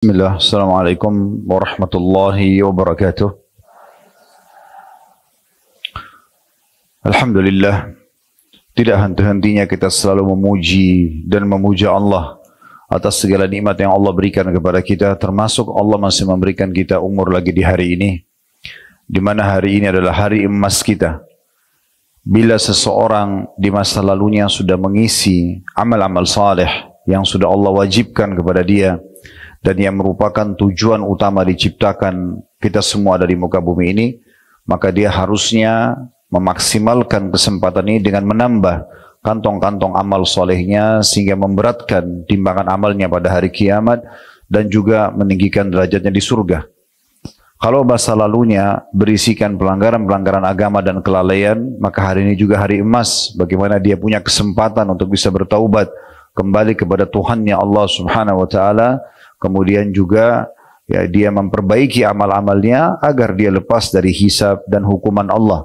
Bismillah, Assalamualaikum warahmatullahi wabarakatuh. Alhamdulillah, tidak henti-hentinya kita selalu memuji dan memuja Allah atas segala nikmat yang Allah berikan kepada kita, termasuk Allah masih memberikan kita umur lagi di hari ini, di mana hari ini adalah hari emas kita. Bila seseorang di masa lalunya sudah mengisi amal-amal saleh yang sudah Allah wajibkan kepada dia, dan yang merupakan tujuan utama diciptakan kita semua dari muka bumi ini, maka dia harusnya memaksimalkan kesempatan ini dengan menambah kantong-kantong amal solehnya sehingga memberatkan timbangan amalnya pada hari kiamat dan juga meninggikan derajatnya di surga. Kalau masa lalunya berisikan pelanggaran-pelanggaran agama dan kelalaian, maka hari ini juga hari emas bagaimana dia punya kesempatan untuk bisa bertaubat kembali kepada Tuhannya Allah Subhanahu wa taala. Kemudian juga ya, dia memperbaiki amal-amalnya agar dia lepas dari hisab dan hukuman Allah.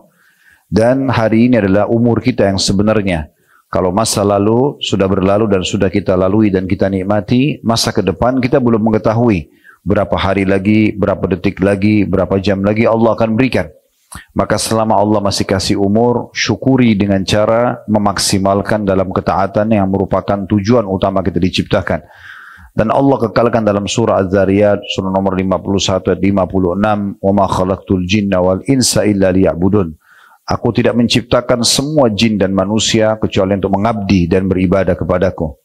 Dan hari ini adalah umur kita yang sebenarnya. Kalau masa lalu sudah berlalu dan sudah kita lalui dan kita nikmati, masa ke depan kita belum mengetahui berapa hari lagi, berapa detik lagi, berapa jam lagi Allah akan berikan. Maka selama Allah masih kasih umur, syukuri dengan cara memaksimalkan dalam ketaatan yang merupakan tujuan utama kita diciptakan. Dan Allah kekalkan dalam surah Az-Zariyat, surah nomor 51 ayat 56, "Wa ma khalaqtul jinna wal insa illa liya'budun." Aku tidak menciptakan semua jin dan manusia kecuali untuk mengabdi dan beribadah kepadaku.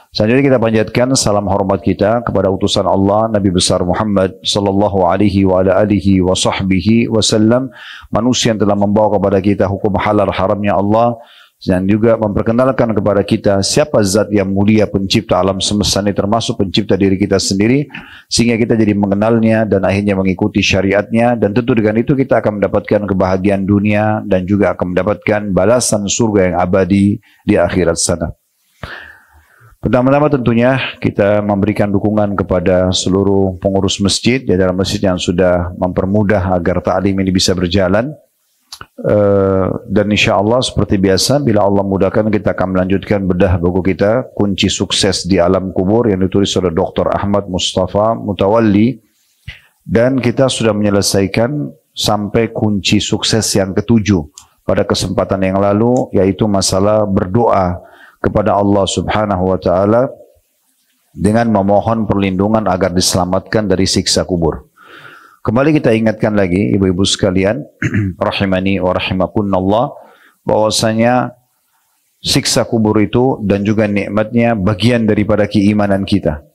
Selanjutnya kita panjatkan salam hormat kita kepada utusan Allah Nabi besar Muhammad sallallahu alaihi wa ala alihi wa sahbihi wasallam, manusia yang telah membawa kepada kita hukum halal haramnya Allah, dan juga memperkenalkan kepada kita siapa zat yang mulia pencipta alam semesta ini, termasuk pencipta diri kita sendiri, sehingga kita jadi mengenalnya dan akhirnya mengikuti syariatnya, dan tentu dengan itu kita akan mendapatkan kebahagiaan dunia dan juga akan mendapatkan balasan surga yang abadi di akhirat sana. Pertama-tama tentunya kita memberikan dukungan kepada seluruh pengurus masjid, jajaran masjid yang sudah mempermudah agar ta'lim ini bisa berjalan. Dan insya Allah seperti biasa, bila Allah mudahkan kita akan melanjutkan bedah buku kita Kunci Sukses di Alam Kubur yang ditulis oleh Dr. Ahmad Mustafa Mutawalli, dan kita sudah menyelesaikan sampai kunci sukses yang ketujuh pada kesempatan yang lalu, yaitu masalah berdoa kepada Allah Subhanahu wa taala dengan memohon perlindungan agar diselamatkan dari siksa kubur. Kembali kita ingatkan lagi ibu-ibu sekalian rahimani wa rahimakunallah, bahwasanya siksa kubur itu dan juga nikmatnya bagian daripada keimanan kita.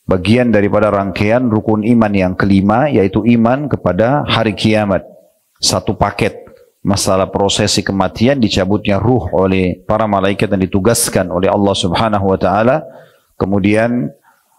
Bagian daripada rangkaian rukun iman yang kelima, yaitu iman kepada hari kiamat. Satu paket masalah prosesi kematian, dicabutnya ruh oleh para malaikat yang ditugaskan oleh Allah Subhanahu wa taala, kemudian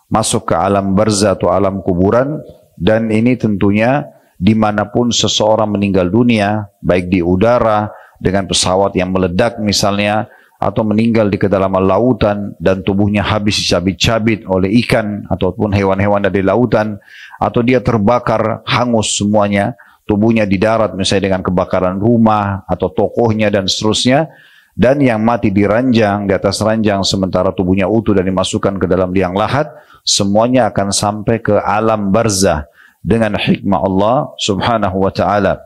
masuk ke alam barzah atau alam kuburan. Dan ini tentunya dimanapun seseorang meninggal dunia, baik di udara dengan pesawat yang meledak misalnya, atau meninggal di kedalaman lautan dan tubuhnya habis dicabit-cabit oleh ikan ataupun hewan-hewan dari lautan, atau dia terbakar hangus semuanya, tubuhnya di darat misalnya dengan kebakaran rumah atau tokohnya dan seterusnya, dan yang mati di ranjang, di atas ranjang sementara tubuhnya utuh dan dimasukkan ke dalam liang lahat, semuanya akan sampai ke alam barzah dengan hikmah Allah Subhanahu wa taala.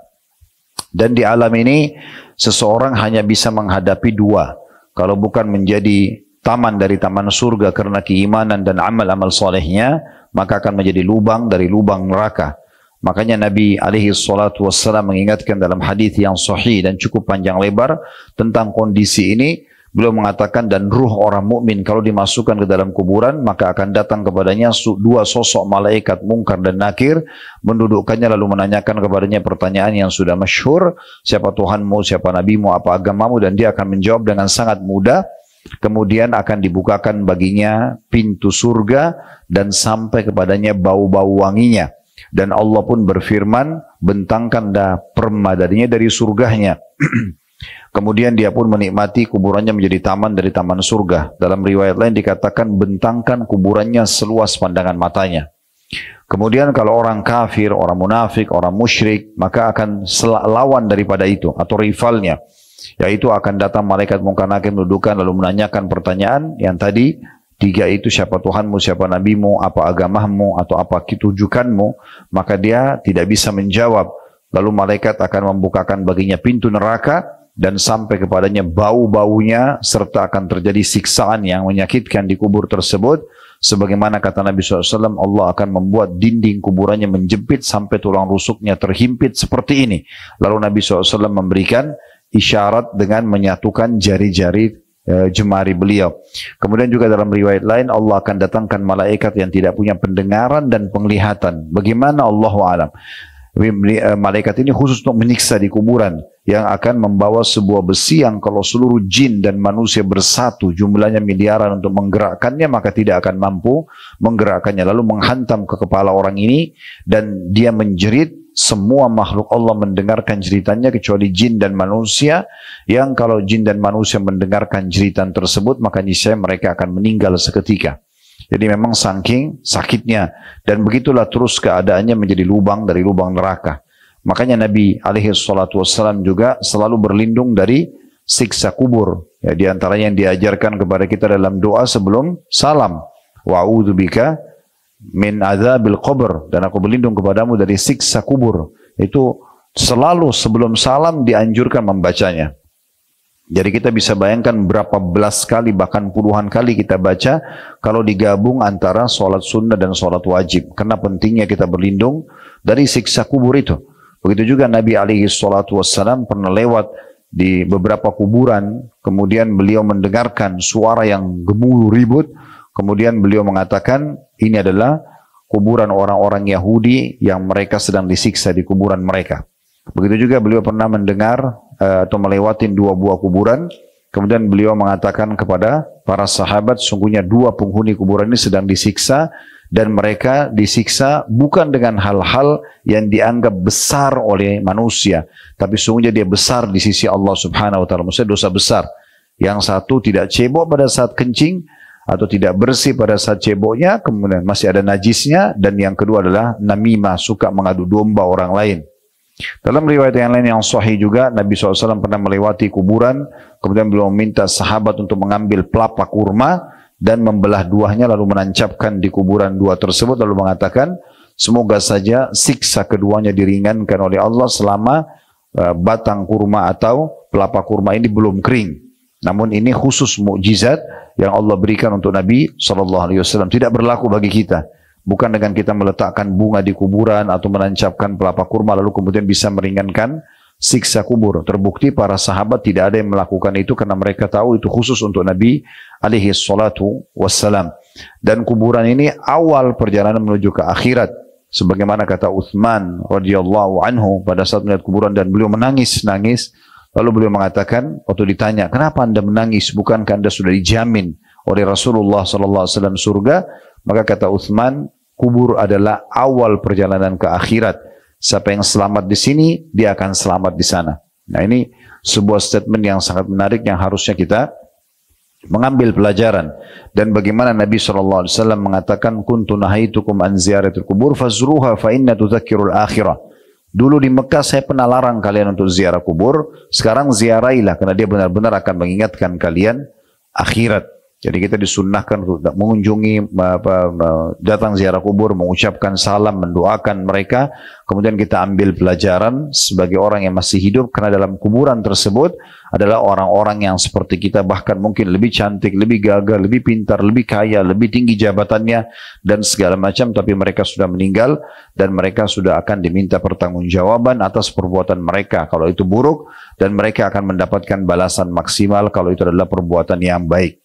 Dan di alam ini seseorang hanya bisa menghadapi dua, kalau bukan menjadi taman dari taman surga karena keimanan dan amal-amal solehnya, maka akan menjadi lubang dari lubang neraka. Makanya Nabi alaihi salatu wassalam mengingatkan dalam hadis yang sahih dan cukup panjang lebar tentang kondisi ini. Beliau mengatakan, dan ruh orang mukmin kalau dimasukkan ke dalam kuburan, maka akan datang kepadanya dua sosok malaikat Munkar dan Nakir, mendudukkannya lalu menanyakan kepadanya pertanyaan yang sudah masyhur, siapa Tuhanmu, siapa Nabimu, apa agamamu, dan dia akan menjawab dengan sangat mudah. Kemudian akan dibukakan baginya pintu surga dan sampai kepadanya bau-bau wanginya. Dan Allah pun berfirman, bentangkanlah perma darinya dari surganya. Kemudian dia pun menikmati kuburannya menjadi taman dari taman surga. Dalam riwayat lain dikatakan bentangkan kuburannya seluas pandangan matanya. Kemudian kalau orang kafir, orang munafik, orang musyrik, maka akan lawan daripada itu atau rivalnya. Yaitu akan datang malaikat Munkar Nakir mendudukan lalu menanyakan pertanyaan yang tadi tiga itu siapa Tuhanmu, siapa Nabimu, apa agamamu, atau apa tujukanmu, maka dia tidak bisa menjawab. Lalu malaikat akan membukakan baginya pintu neraka dan sampai kepadanya bau-baunya serta akan terjadi siksaan yang menyakitkan di kubur tersebut. Sebagaimana kata Nabi SAW, Allah akan membuat dinding kuburannya menjepit sampai tulang rusuknya terhimpit seperti ini. Lalu Nabi SAW memberikan isyarat dengan menyatukan jari-jari jemari beliau. Kemudian juga dalam riwayat lain Allah akan datangkan malaikat yang tidak punya pendengaran dan penglihatan. Bagaimana Allahu a'lam. Malaikat ini khusus untuk menyiksa di kuburan, yang akan membawa sebuah besi yang kalau seluruh jin dan manusia bersatu jumlahnya miliaran untuk menggerakkannya, maka tidak akan mampu menggerakkannya, lalu menghantam ke kepala orang ini dan dia menjerit. Semua makhluk Allah mendengarkan ceritanya kecuali jin dan manusia, yang kalau jin dan manusia mendengarkan jeritan tersebut maka niscaya mereka akan meninggal seketika. Jadi memang saking sakitnya, dan begitulah terus keadaannya menjadi lubang dari lubang neraka. Makanya Nabi SAW juga selalu berlindung dari siksa kubur. Ya, di antaranya yang diajarkan kepada kita dalam doa sebelum salam, wa'udzubika min adzabil qabr, dan aku berlindung kepadamu dari siksa kubur. Itu selalu sebelum salam dianjurkan membacanya. Jadi kita bisa bayangkan berapa belas kali bahkan puluhan kali kita baca kalau digabung antara sholat sunnah dan sholat wajib, karena pentingnya kita berlindung dari siksa kubur itu. Begitu juga Nabi SAW pernah lewat di beberapa kuburan, kemudian beliau mendengarkan suara yang gemuruh ribut. Kemudian beliau mengatakan ini adalah kuburan orang-orang Yahudi yang mereka sedang disiksa di kuburan mereka. Begitu juga beliau pernah mendengar atau melewati dua buah kuburan. Kemudian beliau mengatakan kepada para sahabat, sungguhnya dua penghuni kuburan ini sedang disiksa, dan mereka disiksa bukan dengan hal-hal yang dianggap besar oleh manusia, tapi sungguhnya dia besar di sisi Allah Subhanahu wa taala. Maksudnya dosa besar. Yang satu tidak cebok pada saat kencing, atau tidak bersih pada saat ceboknya, kemudian masih ada najisnya, dan yang kedua adalah namimah, suka mengadu domba orang lain. Dalam riwayat yang lain yang sahih juga, Nabi SAW pernah melewati kuburan, kemudian beliau meminta sahabat untuk mengambil pelapa kurma dan membelah duanya lalu menancapkan di kuburan dua tersebut, lalu mengatakan semoga saja siksa keduanya diringankan oleh Allah selama batang kurma atau pelapa kurma ini belum kering. Namun ini khusus mukjizat yang Allah berikan untuk Nabi SAW, tidak berlaku bagi kita. Bukan dengan kita meletakkan bunga di kuburan atau menancapkan pelapa kurma lalu kemudian bisa meringankan siksa kubur. Terbukti para sahabat tidak ada yang melakukan itu karena mereka tahu itu khusus untuk Nabi SAW. Dan kuburan ini awal perjalanan menuju ke akhirat. Sebagaimana kata Uthman radhiyallahu anhu pada saat melihat kuburan dan beliau menangis-nangis. Lalu beliau mengatakan, waktu ditanya, kenapa anda menangis? Bukankah anda sudah dijamin oleh Rasulullah SAW surga? Maka kata Uthman, kubur adalah awal perjalanan ke akhirat. Siapa yang selamat di sini, dia akan selamat di sana. Nah ini sebuah statement yang sangat menarik yang harusnya kita mengambil pelajaran. Dan bagaimana Nabi SAW mengatakan, kuntu nahaitukum an ziyaratil kubur fazruha fa inna tudzakkirul akhirah. Dulu di Mekah saya pernah larang kalian untuk ziarah kubur, sekarang ziarahilah karena dia benar-benar akan mengingatkan kalian akhirat. Jadi kita disunnahkan untuk mengunjungi, datang ziarah kubur, mengucapkan salam, mendoakan mereka. Kemudian kita ambil pelajaran sebagai orang yang masih hidup, karena dalam kuburan tersebut adalah orang-orang yang seperti kita, bahkan mungkin lebih cantik, lebih gagah, lebih pintar, lebih kaya, lebih tinggi jabatannya, dan segala macam. Tapi mereka sudah meninggal, dan mereka sudah akan diminta pertanggungjawaban atas perbuatan mereka kalau itu buruk, dan mereka akan mendapatkan balasan maksimal kalau itu adalah perbuatan yang baik.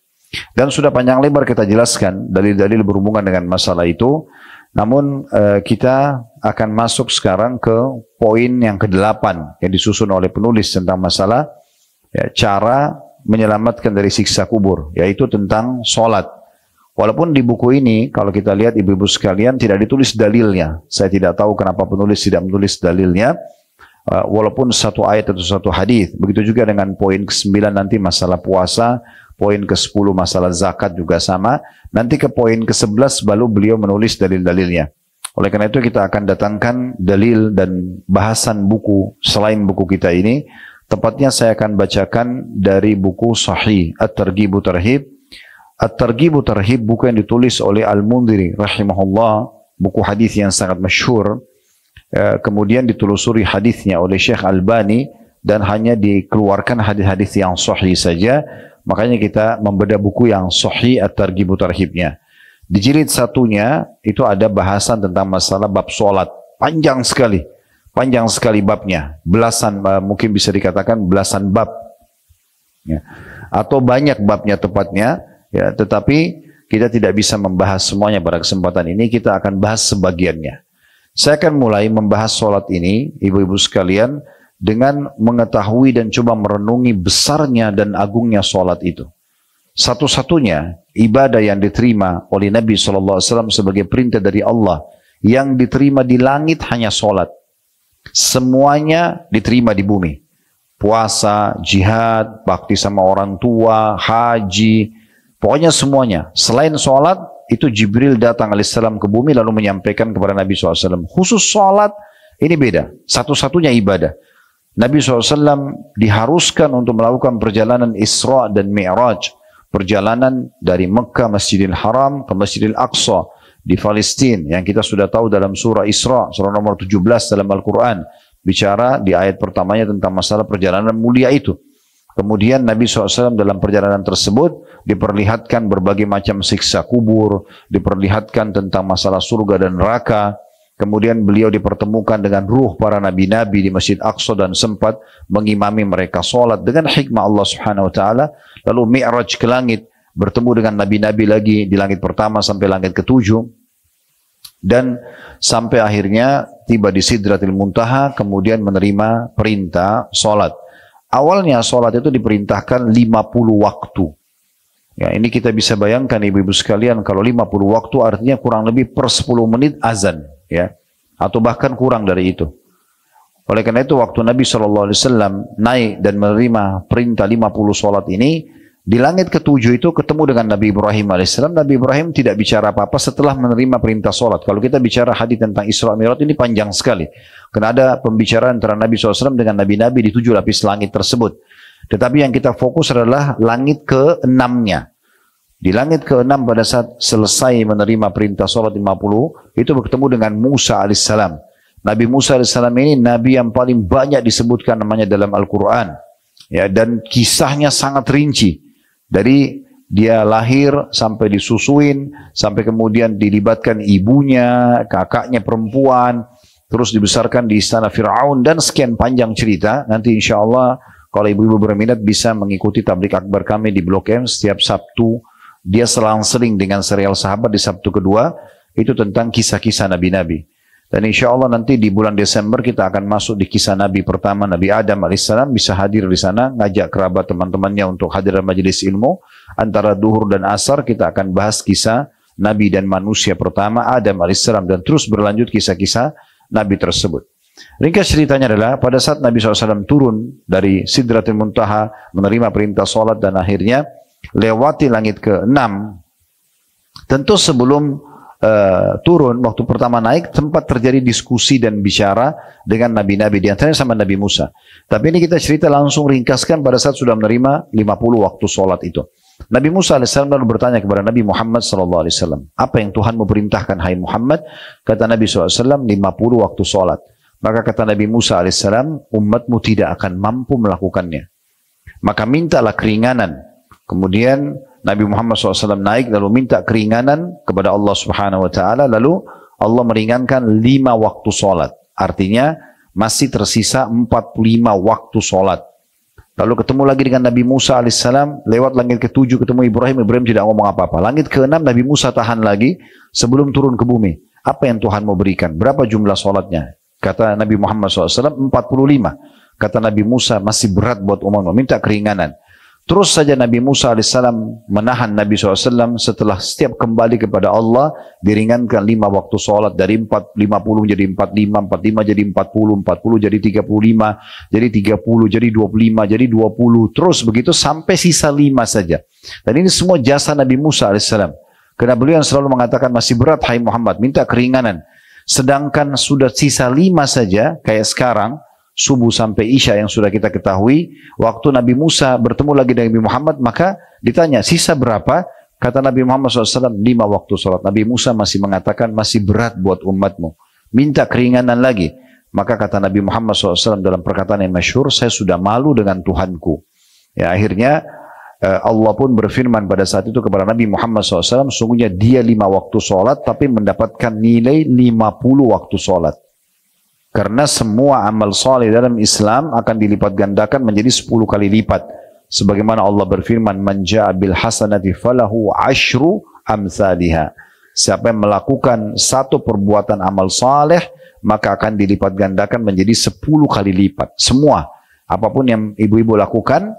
Dan sudah panjang lebar kita jelaskan dalil-dalil berhubungan dengan masalah itu. Namun kita akan masuk sekarang ke poin yang ke-8 yang disusun oleh penulis tentang masalah cara menyelamatkan dari siksa kubur, yaitu tentang sholat. Walaupun di buku ini kalau kita lihat ibu-ibu sekalian tidak ditulis dalilnya. Saya tidak tahu kenapa penulis tidak menulis dalilnya. Walaupun satu ayat atau satu hadis. Begitu juga dengan poin ke-9 nanti masalah puasa. Poin ke-10 masalah zakat juga sama. Nanti ke poin ke-11 baru beliau menulis dalil-dalilnya. Oleh karena itu kita akan datangkan dalil dan bahasan buku selain buku kita ini. Tepatnya saya akan bacakan dari buku Sahih At-Targhib Tarhib At-Targhib Tarhib, buku yang ditulis oleh Al-Mundhiri rahimahullah, buku hadis yang sangat masyhur. Kemudian ditelusuri hadisnya oleh Syekh Albani dan hanya dikeluarkan hadis-hadis yang sahih saja. Makanya kita membedah buku yang sahih At-Targhib Tarhibnya. Di jilid satunya itu ada bahasan tentang masalah bab solat, panjang sekali babnya, belasan, mungkin bisa dikatakan belasan bab, ya. Atau banyak babnya tepatnya, ya. Tetapi kita tidak bisa membahas semuanya pada kesempatan ini. Kita akan bahas sebagiannya. Saya akan mulai membahas solat ini, ibu-ibu sekalian, dengan mengetahui dan coba merenungi besarnya dan agungnya solat itu. Satu-satunya ibadah yang diterima oleh Nabi SAW sebagai perintah dari Allah, yang diterima di langit hanya solat. Semuanya diterima di bumi. Puasa, jihad, bakti sama orang tua, haji, pokoknya semuanya. Selain solat, itu Jibril datang alaihissalam ke bumi lalu menyampaikan kepada Nabi SAW. Khusus solat, ini beda. Satu-satunya ibadah. Nabi SAW diharuskan untuk melakukan perjalanan Isra dan Mi'raj. Perjalanan dari Mekah Masjidil Haram ke Masjidil Aqsa di Palestina, yang kita sudah tahu dalam surah Isra, surah nomor 17 dalam Al-Quran, bicara di ayat pertamanya tentang masalah perjalanan mulia itu. Kemudian Nabi SAW dalam perjalanan tersebut diperlihatkan berbagai macam siksa kubur, diperlihatkan tentang masalah surga dan neraka. Kemudian beliau dipertemukan dengan ruh para nabi-nabi di Masjid Aqsa dan sempat mengimami mereka solat dengan hikmah Allah Subhanahu Wa Taala. Lalu Mi'raj ke langit, bertemu dengan nabi-nabi lagi di langit pertama sampai langit ketujuh, dan sampai akhirnya tiba di Sidratil Muntaha, kemudian menerima perintah solat. Awalnya solat itu diperintahkan 50 waktu. Ya, ini kita bisa bayangkan ibu-ibu sekalian, kalau 50 waktu artinya kurang lebih per 10 menit azan, ya, atau bahkan kurang dari itu. Oleh karena itu waktu Nabi SAW naik dan menerima perintah 50 solat ini, di langit ketujuh itu ketemu dengan Nabi Ibrahim AS. Nabi Ibrahim tidak bicara apa-apa setelah menerima perintah solat. Kalau kita bicara hadis tentang Isra Mi'raj ini panjang sekali, karena ada pembicaraan antara Nabi SAW dengan Nabi-Nabi di 7 lapis langit tersebut. Tetapi yang kita fokus adalah langit ke-6-nya. Di langit ke-6 pada saat selesai menerima perintah solat 50, itu bertemu dengan Musa alaihissalam. Nabi Musa alaihissalam ini nabi yang paling banyak disebutkan namanya dalam Al-Quran, ya, dan kisahnya sangat rinci. Dari dia lahir sampai disusuin, sampai kemudian dilibatkan ibunya, kakaknya perempuan, terus dibesarkan di istana Fir'aun, dan sekian panjang cerita. Nanti insya Allah kalau ibu-ibu berminat bisa mengikuti tablik akbar kami di Blok M setiap Sabtu. Dia selang-seling dengan serial sahabat di Sabtu kedua, itu tentang kisah-kisah nabi-nabi. Dan insya Allah nanti di bulan Desember kita akan masuk di kisah Nabi pertama, Nabi Adam alaihissalam. Bisa hadir di sana, ngajak kerabat teman-temannya untuk hadir dalam majelis ilmu. Antara duhur dan asar kita akan bahas kisah Nabi dan manusia pertama, Adam alaihissalam, dan terus berlanjut kisah-kisah Nabi tersebut. Ringkas ceritanya adalah pada saat Nabi SAW turun dari Sidratul Muntaha, menerima perintah solat dan akhirnya lewati langit ke-6. Tentu sebelum turun, waktu pertama naik, tempat terjadi diskusi dan bicara dengan nabi-nabi, di antaranya sama Nabi Musa. Tapi ini kita cerita langsung ringkaskan pada saat sudah menerima 50 waktu solat itu. Nabi Musa AS lalu bertanya kepada Nabi Muhammad SAW, apa yang Tuhan memerintahkan hai Muhammad? Kata Nabi SAW, 50 waktu solat. Maka kata Nabi Musa AS, umatmu tidak akan mampu melakukannya. Maka mintalah keringanan. Kemudian Nabi Muhammad SAW naik lalu minta keringanan kepada Allah Subhanahu Wa Taala, lalu Allah meringankan 5 waktu solat. Artinya masih tersisa 45 waktu solat. Lalu ketemu lagi dengan Nabi Musa alaihissalam, lewat langit ke-7 ketemu Ibrahim. Ibrahim tidak ngomong apa-apa. Langit ke-6 Nabi Musa tahan lagi sebelum turun ke bumi. Apa yang Tuhan mau berikan? Berapa jumlah solatnya? Kata Nabi Muhammad SAW 45. Kata Nabi Musa, masih berat buat umatmu, minta keringanan. Terus saja Nabi Musa AS menahan Nabi SAW, setelah setiap kembali kepada Allah diringankan 5 waktu sholat dari 50 jadi 45, 45 jadi 40, 40 jadi 35, jadi 30, jadi 25, jadi 20, terus begitu sampai sisa 5 saja. Dan ini semua jasa Nabi Musa AS. Karena beliau yang selalu mengatakan masih berat hai Muhammad, minta keringanan. Sedangkan sudah sisa 5 saja kayak sekarang, subuh sampai isya yang sudah kita ketahui, waktu Nabi Musa bertemu lagi dengan Nabi Muhammad, maka ditanya, sisa berapa? Kata Nabi Muhammad SAW, 5 waktu sholat. Nabi Musa masih mengatakan masih berat buat umatmu. Minta keringanan lagi. Maka kata Nabi Muhammad SAW dalam perkataan yang masyhur, saya sudah malu dengan Tuhanku. Ya, akhirnya Allah pun berfirman pada saat itu kepada Nabi Muhammad SAW, sungguhnya dia 5 waktu sholat, tapi mendapatkan nilai 50 waktu sholat. Karena semua amal saleh dalam Islam akan dilipat gandakan menjadi 10 kali lipat. Sebagaimana Allah berfirman, man ja'a bil hasanati falahu asyru amsalihha. Siapa yang melakukan satu perbuatan amal saleh, maka akan dilipat gandakan menjadi 10 kali lipat. Semua, apapun yang ibu-ibu lakukan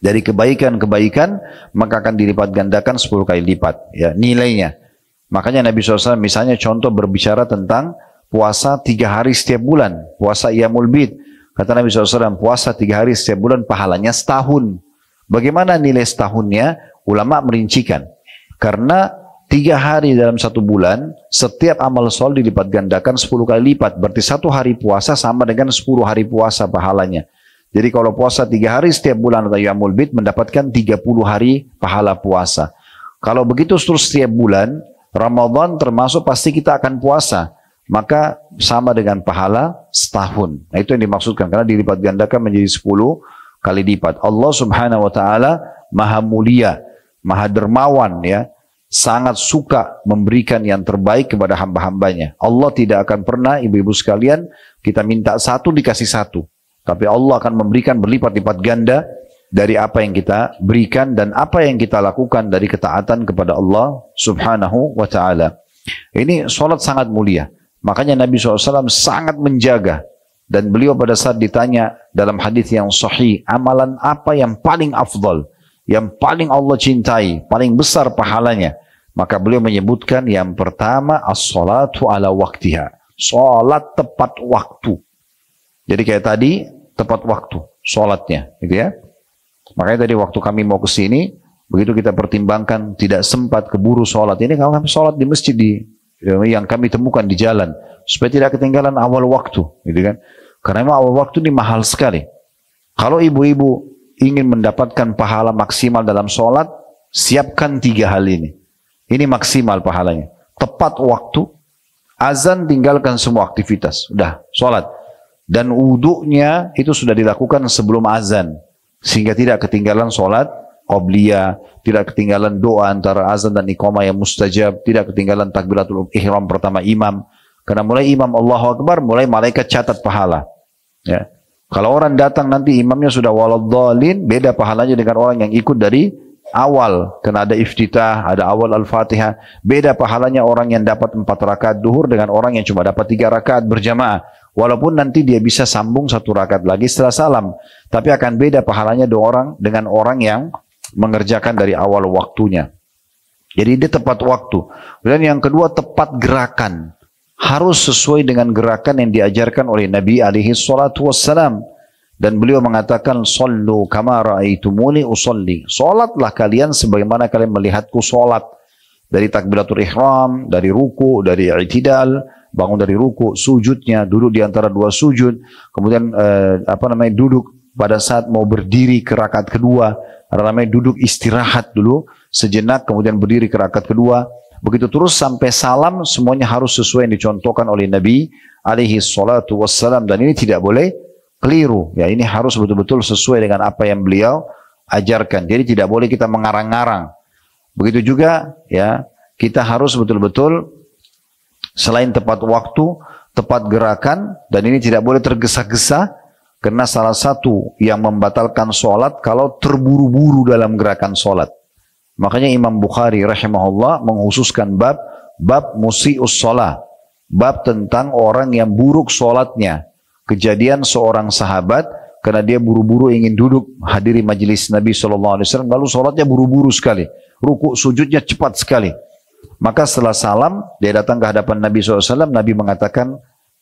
dari kebaikan-kebaikan, maka akan dilipat gandakan 10 kali lipat, ya, nilainya. Makanya Nabi SAW misalnya contoh berbicara tentang puasa 3 hari setiap bulan, puasa Iyamul Bid. Kata Nabi SAW, puasa 3 hari setiap bulan pahalanya setahun. Bagaimana nilai setahunnya? Ulama merincikan. Karena 3 hari dalam 1 bulan, setiap amal soleh dilipat gandakan 10 kali lipat. Berarti 1 hari puasa sama dengan 10 hari puasa pahalanya. Jadi kalau puasa 3 hari setiap bulan atau Iyamul Bid, mendapatkan 30 hari pahala puasa. Kalau begitu terus setiap bulan, Ramadan termasuk pasti kita akan puasa. Maka sama dengan pahala setahun. Nah, itu yang dimaksudkan, karena dilipat gandakan menjadi 10 kali lipat. Allah Subhanahu wa taala Maha Mulia, Maha Dermawan, ya. Sangat suka memberikan yang terbaik kepada hamba-hambanya. Allah tidak akan pernah, ibu-ibu sekalian, kita minta 1 dikasih 1. Tapi Allah akan memberikan berlipat-lipat ganda dari apa yang kita berikan dan apa yang kita lakukan dari ketaatan kepada Allah Subhanahu wa taala. Ini salat sangat mulia. Makanya Nabi SAW sangat menjaga. Dan beliau pada saat ditanya dalam hadis yang sahih, amalan apa yang paling afdal, yang paling Allah cintai, paling besar pahalanya, maka beliau menyebutkan yang pertama, as-salatu ala waktiha. Salat tepat waktu. Jadi kayak tadi, tepat waktu salatnya, gitu ya. Makanya tadi waktu kami mau ke sini, begitu kita pertimbangkan tidak sempat keburu salat ini, kami salat di masjid yang kami temukan di jalan, supaya tidak ketinggalan awal waktu, gitu kan? Karena awal waktu ini mahal sekali. Kalau ibu-ibu ingin mendapatkan pahala maksimal dalam sholat, siapkan 3 hal ini. Ini maksimal pahalanya. Tepat waktu, azan tinggalkan semua aktivitas, udah sholat. Dan wudhunya itu sudah dilakukan sebelum azan, sehingga tidak ketinggalan sholat qobliyah, tidak ketinggalan doa antara azan dan iqamah yang mustajab, tidak ketinggalan takbiratul ihram pertama imam. Karena mulai imam Allahu Akbar, mulai malaikat catat pahala. Ya. Kalau orang datang nanti imamnya sudah waladhdallin, beda pahalanya dengan orang yang ikut dari awal. Karena ada iftitah, ada awal al-fatihah. Beda pahalanya orang yang dapat 4 rakaat duhur dengan orang yang cuma dapat 3 rakaat berjamaah. Walaupun nanti dia bisa sambung 1 rakaat lagi setelah salam. Tapi akan beda pahalanya orang dengan orang yang mengerjakan dari awal waktunya. Jadi dia tepat waktu. Dan yang kedua, tepat gerakan. Harus sesuai dengan gerakan yang diajarkan oleh Nabi alaihi salatu wassalam. Dan beliau mengatakan, sallu kama ra'aitumuni usolli. Salatlah kalian sebagaimana kalian melihatku salat. Dari takbiratul ihram, dari ruku, dari i'tidal, bangun dari ruku, sujudnya, duduk di antara 2 sujud, kemudian duduk pada saat mau berdiri ke rakaat kedua, namanya duduk istirahat dulu sejenak, kemudian berdiri ke rakaat kedua. Begitu terus sampai salam, semuanya harus sesuai yang dicontohkan oleh Nabi alaihi salatu wassalam, dan ini tidak boleh keliru. Ya, ini harus betul-betul sesuai dengan apa yang beliau ajarkan. Jadi tidak boleh kita mengarang-arang. Begitu juga ya, kita harus betul-betul selain tepat waktu, tepat gerakan, dan ini tidak boleh tergesa-gesa, karena salah satu yang membatalkan sholat kalau terburu-buru dalam gerakan sholat. Makanya Imam Bukhari rahimahullah menghususkan bab musi'us sholat, bab tentang orang yang buruk sholatnya. Kejadian seorang sahabat, karena dia buru-buru ingin duduk hadiri majelis Nabi SAW, lalu sholatnya buru-buru sekali, ruku sujudnya cepat sekali. Maka setelah salam, dia datang ke hadapan Nabi SAW, Nabi mengatakan,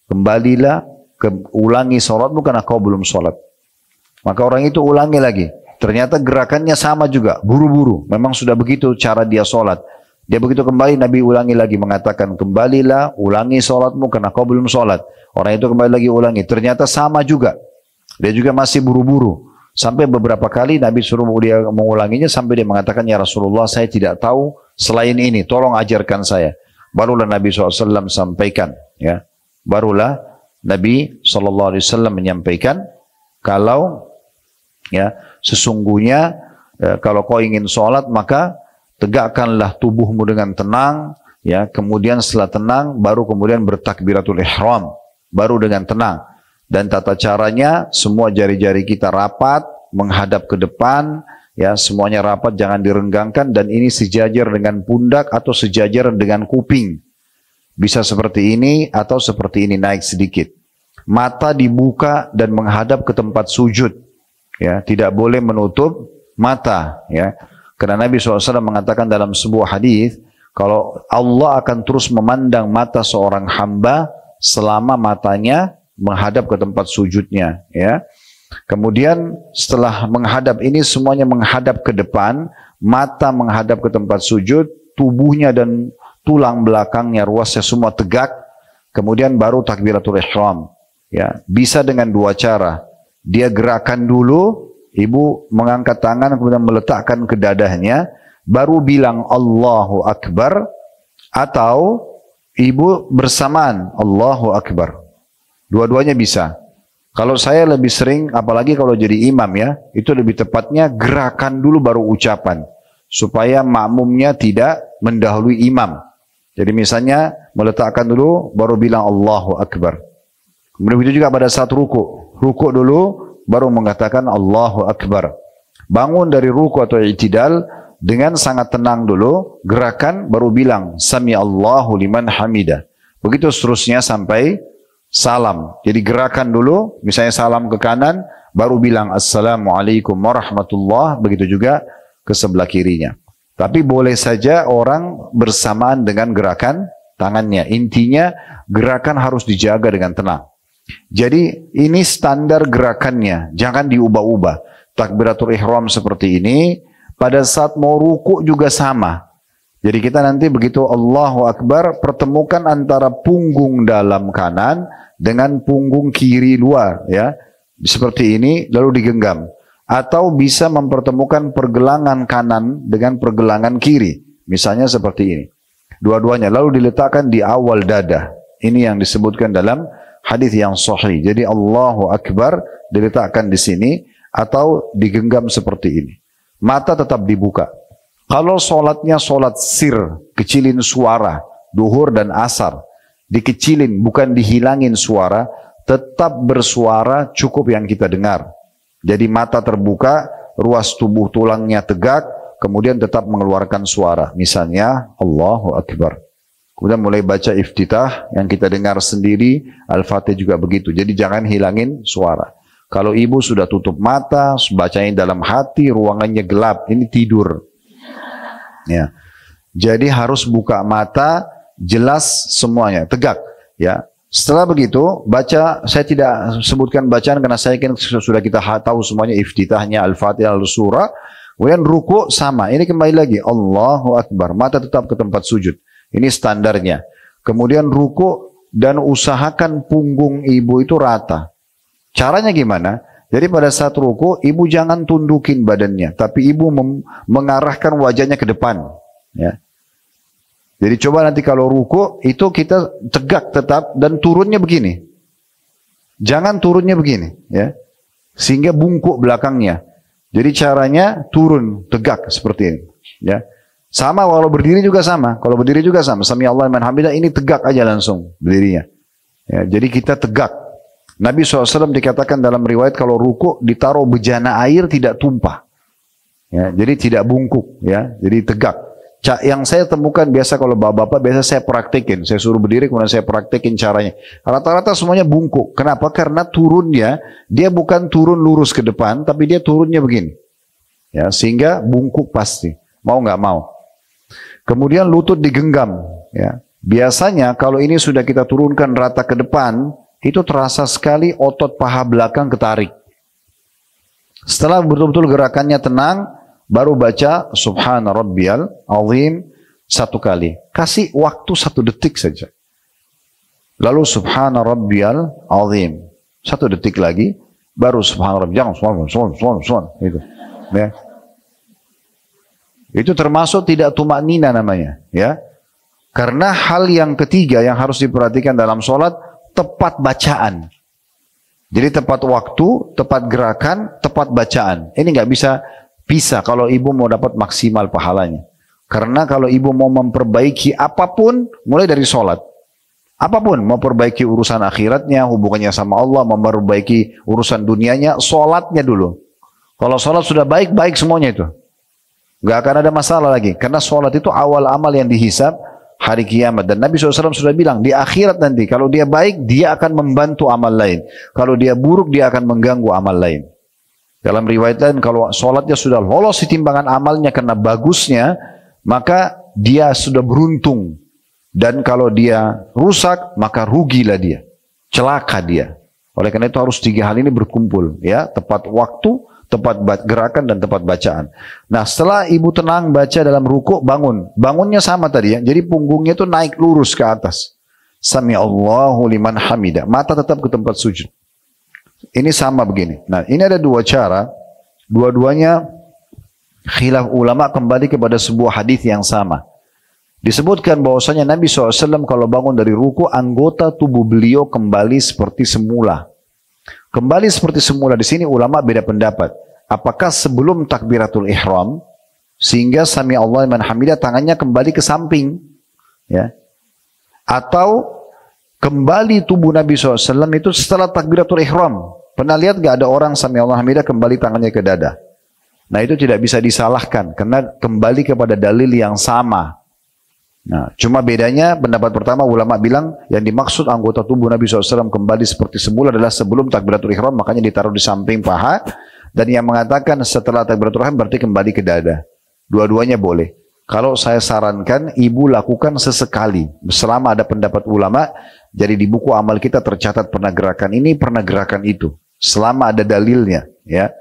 kembalilah, ulangi sholatmu karena kau belum sholat. Maka orang itu ulangi lagi. Ternyata gerakannya sama juga, buru-buru. Memang sudah begitu cara dia sholat. Dia begitu kembali, Nabi ulangi lagi, mengatakan, kembalilah, ulangi sholatmu karena kau belum sholat. Orang itu kembali lagi ulangi. Ternyata sama juga. Dia juga masih buru-buru. Sampai beberapa kali Nabi suruh dia mengulanginya sampai dia mengatakan, ya Rasulullah, saya tidak tahu selain ini, tolong ajarkan saya. Barulah Nabi SAW sampaikan, ya. Barulah Nabi SAW menyampaikan kalau ya sesungguhnya kalau kau ingin sholat maka tegakkanlah tubuhmu dengan tenang, ya. Kemudian setelah tenang baru kemudian bertakbiratul ihram, baru dengan tenang. Dan tata caranya semua jari-jari kita rapat menghadap ke depan, ya, semuanya rapat, jangan direnggangkan, dan ini sejajar dengan pundak atau sejajar dengan kuping. Bisa seperti ini atau seperti ini, naik sedikit. Mata dibuka dan menghadap ke tempat sujud, ya, tidak boleh menutup mata, ya. Karena Nabi SAW mengatakan dalam sebuah hadis, kalau Allah akan terus memandang mata seorang hamba selama matanya menghadap ke tempat sujudnya, ya. Kemudian setelah menghadap ini semuanya menghadap ke depan, mata menghadap ke tempat sujud, tubuhnya dan tulang belakangnya ruasnya semua tegak, kemudian baru takbiratul ihram, ya. Bisa dengan dua cara. Dia gerakan dulu, ibu mengangkat tangan kemudian meletakkan ke dadahnya, baru bilang Allahu Akbar, atau ibu bersamaan Allahu Akbar. Dua-duanya bisa. Kalau saya lebih sering, apalagi kalau jadi imam, ya, itu lebih tepatnya gerakan dulu baru ucapan, supaya makmumnya tidak mendahului imam. Jadi misalnya meletakkan dulu baru bilang Allahu Akbar. Kemudian begitu juga pada saat ruku. Ruku dulu baru mengatakan Allahu Akbar. Bangun dari ruku atau i'tidal dengan sangat tenang dulu, gerakan baru bilang Sami Allahu liman hamidah. Begitu seterusnya sampai salam. Jadi gerakan dulu, misalnya salam ke kanan, baru bilang Assalamualaikum warahmatullah, begitu juga ke sebelah kirinya. Tapi boleh saja orang bersamaan dengan gerakan tangannya. Intinya gerakan harus dijaga dengan tenang. Jadi ini standar gerakannya, jangan diubah-ubah. Takbiratul ihram seperti ini, pada saat mau ruku juga sama. Jadi kita nanti begitu Allahu Akbar, pertemukan antara punggung dalam kanan dengan punggung kiri luar, ya. Seperti ini lalu digenggam. Atau bisa mempertemukan pergelangan kanan dengan pergelangan kiri. Misalnya seperti ini. Dua-duanya lalu diletakkan di awal dada. Ini yang disebutkan dalam hadis yang sahih. Jadi Allahu Akbar diletakkan di sini atau digenggam seperti ini. Mata tetap dibuka. Kalau sholatnya sholat sir, kecilin suara, duhur dan asar, dikecilin bukan dihilangin suara, tetap bersuara cukup yang kita dengar. Jadi mata terbuka, ruas tubuh tulangnya tegak, kemudian tetap mengeluarkan suara. Misalnya Allahu Akbar. Kemudian mulai baca iftitah yang kita dengar sendiri, Al-Fatih juga begitu. Jadi jangan hilangin suara. Kalau ibu sudah tutup mata, bacain dalam hati, ruangannya gelap, ini tidur. Ya. Jadi harus buka mata, jelas semuanya, tegak. Ya. Setelah begitu, baca, saya tidak sebutkan bacaan karena saya kan sudah kita tahu semuanya, iftitahnya, Al-Fatihah, Al-Surah. Kemudian ruku sama, ini kembali lagi, Allahu Akbar, mata tetap ke tempat sujud. Ini standarnya. Kemudian ruku dan usahakan punggung ibu itu rata. Caranya gimana? Jadi pada saat ruku, ibu jangan tundukin badannya, tapi ibu mengarahkan wajahnya ke depan. Ya. Jadi coba nanti kalau ruku itu kita tegak tetap dan turunnya begini. Jangan turunnya begini, ya. Sehingga bungkuk belakangnya. Jadi caranya turun tegak seperti ini, ya. Sama kalau berdiri juga sama. Kalau berdiri juga sama. Sami Allah liman hamidah, ini tegak aja langsung berdirinya. Ya, jadi kita tegak. Nabi SAW dikatakan dalam riwayat kalau ruku ditaruh bejana air tidak tumpah. Ya, jadi tidak bungkuk, ya. Jadi tegak. Yang saya temukan biasa kalau bapak-bapak biasa saya praktekin, saya suruh berdiri kemudian saya praktekin caranya. Rata-rata semuanya bungkuk. Kenapa? Karena turunnya dia bukan turun lurus ke depan, tapi dia turunnya begini. Ya, sehingga bungkuk pasti, mau nggak mau. Kemudian lutut digenggam. Ya, biasanya kalau ini sudah kita turunkan rata ke depan, itu terasa sekali otot paha belakang ketarik. Setelah betul-betul gerakannya tenang, baru baca Subhana Rabbiyal Azim 1 kali. Kasih waktu 1 detik saja. Lalu Subhana Rabbiyal Azim 1 detik lagi. baru subhanallah, jangan subhanallah, itu. Ya. Itu termasuk tidak tumaknina namanya, ya. Karena hal yang ketiga yang harus diperhatikan dalam sholat, tepat bacaan. Jadi tepat waktu, tepat gerakan, tepat bacaan. Ini nggak bisa pisah kalau ibu mau dapat maksimal pahalanya. Karena kalau ibu mau memperbaiki apapun, mulai dari sholat. Apapun, mau perbaiki urusan akhiratnya, hubungannya sama Allah, memperbaiki urusan dunianya, sholatnya dulu. Kalau sholat sudah baik-baik semuanya itu. Nggak akan ada masalah lagi. Karena sholat itu awal amal yang dihisab hari kiamat. Dan Nabi SAW sudah bilang, di akhirat nanti, kalau dia baik, dia akan membantu amal lain. Kalau dia buruk, dia akan mengganggu amal lain. Dalam riwayat lain, kalau sholatnya sudah lolos di timbangan amalnya karena bagusnya, maka dia sudah beruntung. Dan kalau dia rusak, maka rugilah dia. Celaka dia. Oleh karena itu harus 3 hal ini berkumpul. Ya, tepat waktu, tepat gerakan, dan tepat bacaan. Nah, setelah ibu tenang baca dalam ruku, bangun. Bangunnya sama tadi ya. Jadi punggungnya itu naik lurus ke atas. Sami Allahu liman hamida. Mata tetap ke tempat sujud. Ini sama begini. Nah, ini ada 2 cara. Dua-duanya khilaf ulama kembali kepada sebuah hadis yang sama. Disebutkan bahwasanya Nabi SAW kalau bangun dari ruku, anggota tubuh beliau kembali seperti semula. Kembali seperti semula. Di sini ulama beda pendapat. Apakah sebelum takbiratul ihram sehingga sami Allah liman hamidah tangannya kembali ke samping, ya? Atau kembali tubuh Nabi SAW itu setelah takbiratul ihram? Pernah lihat gak ada orang sami Allah hamidah kembali tangannya ke dada? Nah, itu tidak bisa disalahkan karena kembali kepada dalil yang sama. Nah, cuma bedanya pendapat pertama ulama bilang yang dimaksud anggota tubuh Nabi SAW kembali seperti semula adalah sebelum takbiratul ihram, makanya ditaruh di samping paha. Dan yang mengatakan setelah takbiratul ihram berarti kembali ke dada. Dua-duanya boleh. Kalau saya sarankan ibu lakukan sesekali selama ada pendapat ulama. Jadi di buku amal kita tercatat pernah gerakan ini, pernah gerakan itu. Selama ada dalilnya, ya.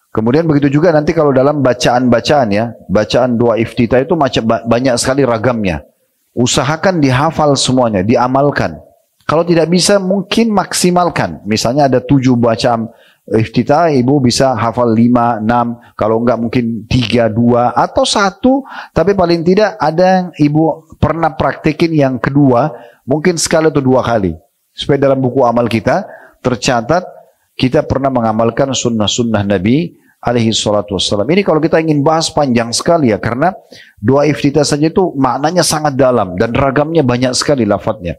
Kemudian begitu juga nanti kalau dalam bacaan-bacaan ya, bacaan doa iftitah itu banyak sekali ragamnya. Usahakan dihafal semuanya, diamalkan. Kalau tidak bisa mungkin maksimalkan. Misalnya ada 7 bacaan iftitah, ibu bisa hafal 5, 6, kalau enggak mungkin 3, 2, atau 1, tapi paling tidak ada yang ibu pernah praktekin yang kedua, mungkin sekali atau 2 kali. Supaya dalam buku amal kita tercatat, kita pernah mengamalkan sunnah-sunnah Nabi alaihi salatu wassalam. Ini kalau kita ingin bahas panjang sekali ya, karena doa iftitah saja itu maknanya sangat dalam dan ragamnya banyak sekali lafadznya.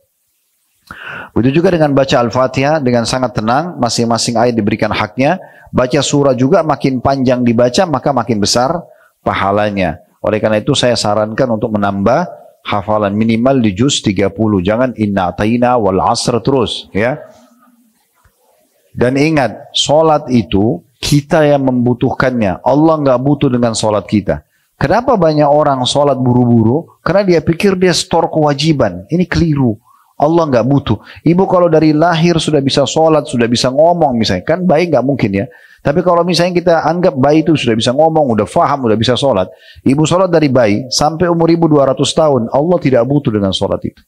Begitu juga dengan baca Al-Fatihah dengan sangat tenang, masing-masing ayat diberikan haknya. Baca surah juga makin panjang dibaca maka makin besar pahalanya. Oleh karena itu saya sarankan untuk menambah hafalan minimal di juz 30. Jangan inna ataina wal asr terus ya. Dan ingat, solat itu kita yang membutuhkannya. Allah nggak butuh dengan solat kita. Kenapa banyak orang solat buru-buru? Karena dia pikir dia store kewajiban. Ini keliru. Allah nggak butuh. Ibu kalau dari lahir sudah bisa solat, sudah bisa ngomong misalnya. Kan bayi nggak mungkin ya. Tapi kalau misalnya kita anggap bayi itu sudah bisa ngomong, udah faham, udah bisa solat. Ibu solat dari bayi sampai umur ibu 200 tahun. Allah tidak butuh dengan solat itu.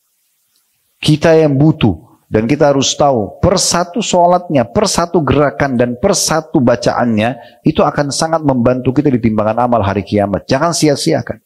Kita yang butuh. Dan kita harus tahu, per satu sholatnya, per satu gerakan, dan per satu bacaannya, itu akan sangat membantu kita di timbangan amal hari kiamat. Jangan sia-siakan.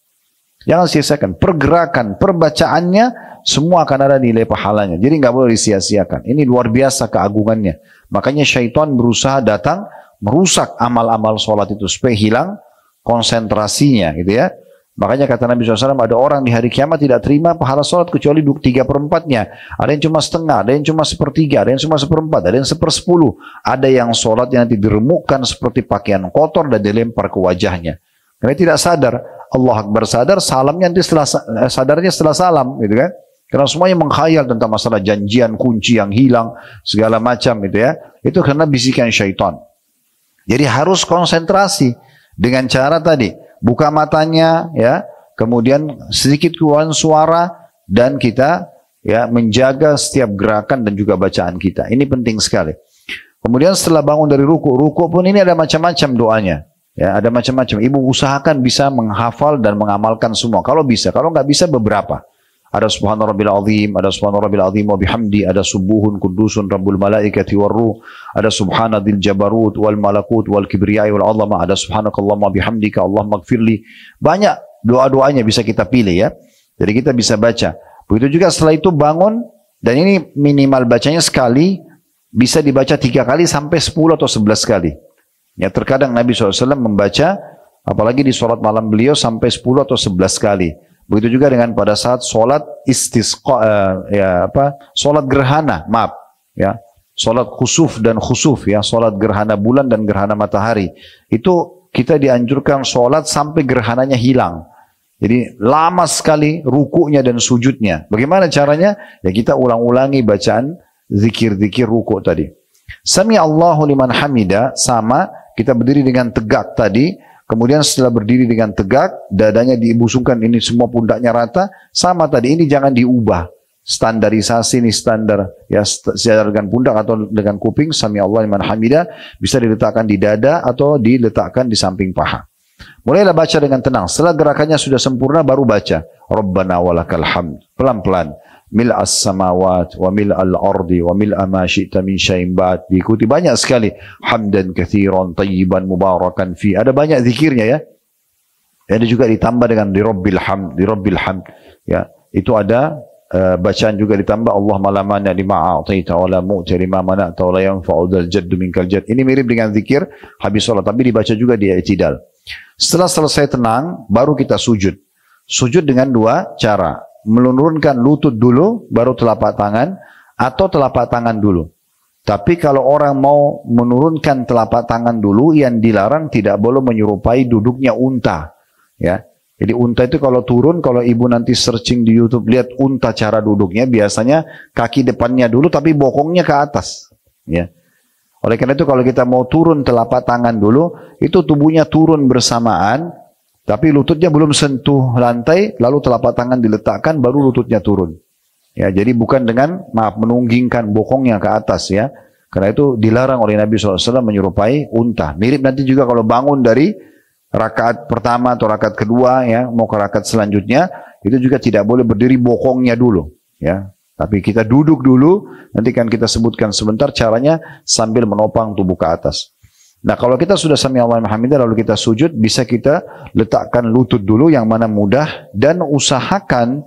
Jangan sia-siakan. Per gerakan, per bacaannya, semua akan ada nilai pahalanya. Jadi nggak boleh disia-siakan. Ini luar biasa keagungannya. Makanya syaitan berusaha datang, merusak amal-amal sholat itu, supaya hilang konsentrasinya, gitu ya. Makanya kata Nabi SAW, ada orang di hari kiamat tidak terima pahala sholat kecuali 3/4-nya. Ada yang cuma setengah, ada yang cuma 1/3, ada yang cuma 1/4, ada yang 1/10. Ada yang sholat yang nanti diremukkan seperti pakaian kotor dan dilempar ke wajahnya. Karena tidak sadar, Allah Akbar sadar, salamnya nanti sadarnya setelah salam, gitu kan? Karena semuanya mengkhayal tentang masalah janjian, kunci yang hilang, segala macam, gitu ya. Itu karena bisikan syaitan. Jadi harus konsentrasi dengan cara tadi. Buka matanya, ya, kemudian sedikit keluaran suara, dan kita ya menjaga setiap gerakan dan juga bacaan kita. Ini penting sekali. Kemudian setelah bangun dari ruku, ruku pun ini ada macam-macam doanya. Ya, ada macam-macam. Ibu usahakan bisa menghafal dan mengamalkan semua. Kalau bisa, kalau nggak bisa beberapa. ada subhana rabbil azim, ada subhana rabbil azim wa bihamdi, ada subuhun kudusun rabbul malaikati warruh, ada subhana dzil jabarut wal malakut wal kibriyai wal azama, ada subhanakallahumma bihamdika Allahumma gfirli. Banyak doa-doanya bisa kita pilih ya. Jadi kita bisa baca. Begitu juga setelah itu bangun, dan ini minimal bacanya sekali, bisa dibaca 3 kali sampai 10 atau 11 kali. Ya, terkadang Nabi SAW membaca, apalagi di sholat malam beliau sampai 10 atau 11 kali. Begitu juga dengan pada saat sholat istisqa, sholat gerhana, maaf, ya, sholat khusuf dan khusuf, ya, sholat gerhana bulan dan gerhana matahari. Itu kita dianjurkan sholat sampai gerhananya hilang. Jadi lama sekali rukunya dan sujudnya. Bagaimana caranya? Ya kita ulang-ulangi bacaan zikir-zikir ruku tadi. Sami Allahu liman hamida, sama kita berdiri dengan tegak tadi. Kemudian setelah berdiri dengan tegak, dadanya dibusungkan, ini semua pundaknya rata. Sama tadi, ini jangan diubah. Standarisasi ini standar, ya, sejajar dengan pundak atau dengan kuping. Sami Allah liman hamida bisa diletakkan di dada atau diletakkan di samping paha. Mulailah baca dengan tenang. Setelah gerakannya sudah sempurna, baru baca Rabbana walakal hamd. Pelan-pelan. Mil'as samawat wa mil'al ardi wa mil'a ma syi'ta min syai'in ba'd. Diikuti banyak sekali. Hamdan kathiran tayyiban mubarakan fi. Ada banyak zikirnya ya. Ada juga ditambah dengan di Rabbil hamd, di Rabbil hamd. Ya, itu ada bacaan juga ditambah Allah malamana lima a'taita wa la mu'ti lima mana'ta wa la yanfa'u dzal jaddu minkal jadd. Ini mirip dengan zikir habis salat, tapi dibaca juga di i'tidal. Setelah selesai tenang, baru kita sujud. Sujud dengan 2 cara. Menurunkan lutut dulu, baru telapak tangan, atau telapak tangan dulu. Tapi kalau orang mau menurunkan telapak tangan dulu, yang dilarang tidak boleh menyerupai duduknya unta. Ya, jadi unta itu kalau turun, kalau ibu nanti searching di YouTube lihat unta cara duduknya, biasanya kaki depannya dulu, tapi bokongnya ke atas. Ya. Oleh karena itu kalau kita mau turun telapak tangan dulu, itu tubuhnya turun bersamaan, tapi lututnya belum sentuh lantai, lalu telapak tangan diletakkan, baru lututnya turun. Ya, jadi bukan dengan, maaf, menunggingkan bokongnya ke atas ya. Karena itu dilarang oleh Nabi SAW menyerupai unta. Mirip nanti juga kalau bangun dari rakaat pertama atau rakaat kedua, ya, mau ke rakaat selanjutnya, itu juga tidak boleh berdiri bokongnya dulu. Ya. Tapi kita duduk dulu, nanti kan kita sebutkan sebentar caranya sambil menopang tubuh ke atas. Nah kalau kita sudah sami Allahu liman hamidah lalu kita sujud, bisa kita letakkan lutut dulu yang mana mudah, dan usahakan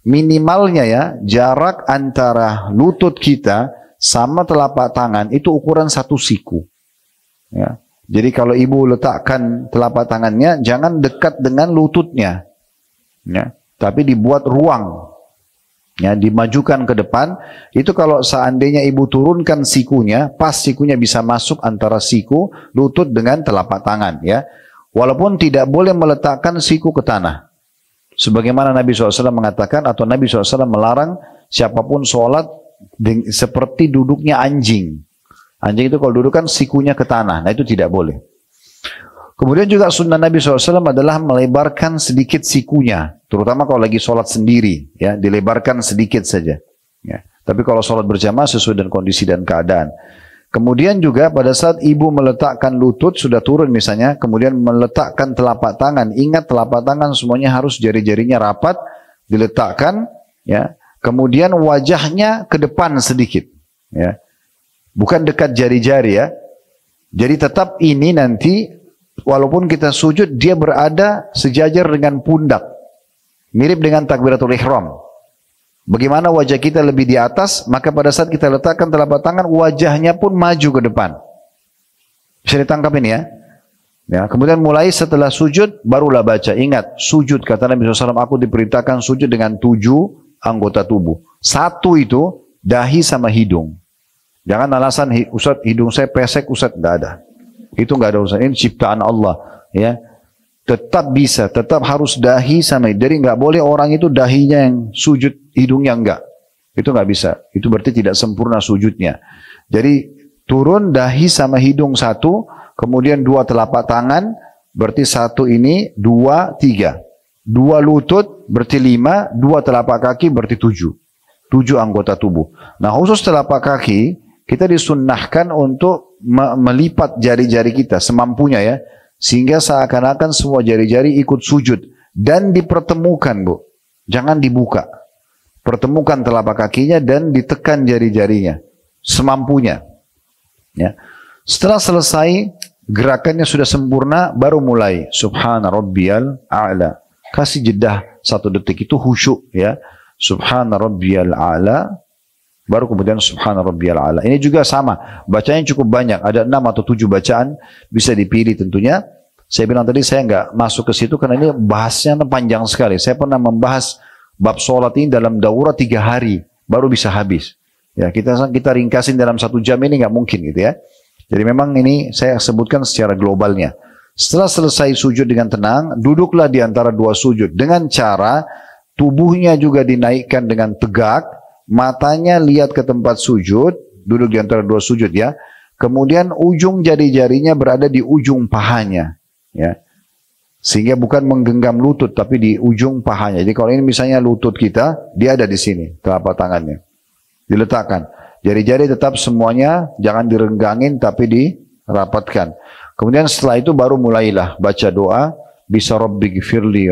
minimalnya ya jarak antara lutut kita sama telapak tangan itu ukuran 1 siku. Ya. Jadi kalau ibu letakkan telapak tangannya jangan dekat dengan lututnya, ya, tapi dibuat ruang. Ya, dimajukan ke depan. Itu kalau seandainya ibu turunkan sikunya, pas sikunya bisa masuk antara siku, lutut dengan telapak tangan. Ya, walaupun tidak boleh meletakkan siku ke tanah. Sebagaimana Nabi SAW mengatakan, atau Nabi SAW melarang siapapun sholat seperti duduknya anjing. Anjing itu kalau duduk kan sikunya ke tanah. Nah itu tidak boleh. Kemudian juga sunnah Nabi SAW adalah melebarkan sedikit sikunya, terutama kalau lagi sholat sendiri, ya dilebarkan sedikit saja. Ya. Tapi kalau sholat berjamaah sesuai dengan kondisi dan keadaan. Kemudian juga pada saat ibu meletakkan lutut sudah turun misalnya, kemudian meletakkan telapak tangan. Ingat telapak tangan semuanya harus jari-jarinya rapat diletakkan, ya. Kemudian wajahnya ke depan sedikit, ya, bukan dekat jari-jari ya. Jadi tetap ini nanti. Walaupun kita sujud, dia berada sejajar dengan pundak. Mirip dengan takbiratul ihram. Bagaimana wajah kita lebih di atas, maka pada saat kita letakkan telapak tangan, wajahnya pun maju ke depan. Bisa ditangkap ini ya? Ya, kemudian mulai setelah sujud, barulah baca. Ingat, sujud, kata Nabi SAW, aku diperintahkan sujud dengan 7 anggota tubuh. 1 itu, dahi sama hidung. Jangan alasan, Ustaz, hidung saya pesek, Ustaz, tidak ada. Itu nggak ada urusan, ini ciptaan Allah, ya. Tetap bisa, tetap harus dahi sama. Jadi nggak boleh orang itu dahinya yang sujud, hidungnya enggak. Itu nggak bisa. Itu berarti tidak sempurna sujudnya. Jadi turun dahi sama hidung 1, kemudian 2 telapak tangan, berarti 1 ini 2, 3. 2 lutut berarti 5, 2 telapak kaki berarti 7. 7 anggota tubuh. Nah khusus telapak kaki kita disunnahkan untuk melipat jari-jari kita semampunya ya, sehingga seakan-akan semua jari-jari ikut sujud dan dipertemukan Bu, jangan dibuka. pertemukan telapak kakinya dan ditekan jari-jarinya semampunya. Ya. Setelah selesai gerakannya sudah sempurna, baru mulai Subhana Rabbiyal A'la. Kasih jeda 1 detik, itu khusyuk ya. Subhana Rabbiyal A'la, baru kemudian Subhana Rabbiyal A'la. Ini juga sama, bacanya cukup banyak, ada 6 atau 7 bacaan, bisa dipilih tentunya. Saya bilang tadi saya nggak masuk ke situ karena ini bahasnya panjang sekali. Saya pernah membahas bab sholat ini dalam daurah 3 hari, baru bisa habis. Ya, kita ringkasin dalam 1 jam ini nggak mungkin gitu ya. Jadi memang ini saya sebutkan secara globalnya. Setelah selesai sujud dengan tenang, duduklah di antara 2 sujud dengan cara tubuhnya juga dinaikkan dengan tegak, matanya lihat ke tempat sujud, duduk di antara 2 sujud ya. Kemudian ujung jari-jarinya berada di ujung pahanya, ya. Sehingga bukan menggenggam lutut tapi di ujung pahanya. Jadi kalau ini misalnya lutut kita, dia ada di sini, telapak tangannya. Diletakkan. Jari-jari tetap semuanya jangan direnggangin tapi dirapatkan. Kemudian setelah itu baru mulailah baca doa, bisa Rabbighfirli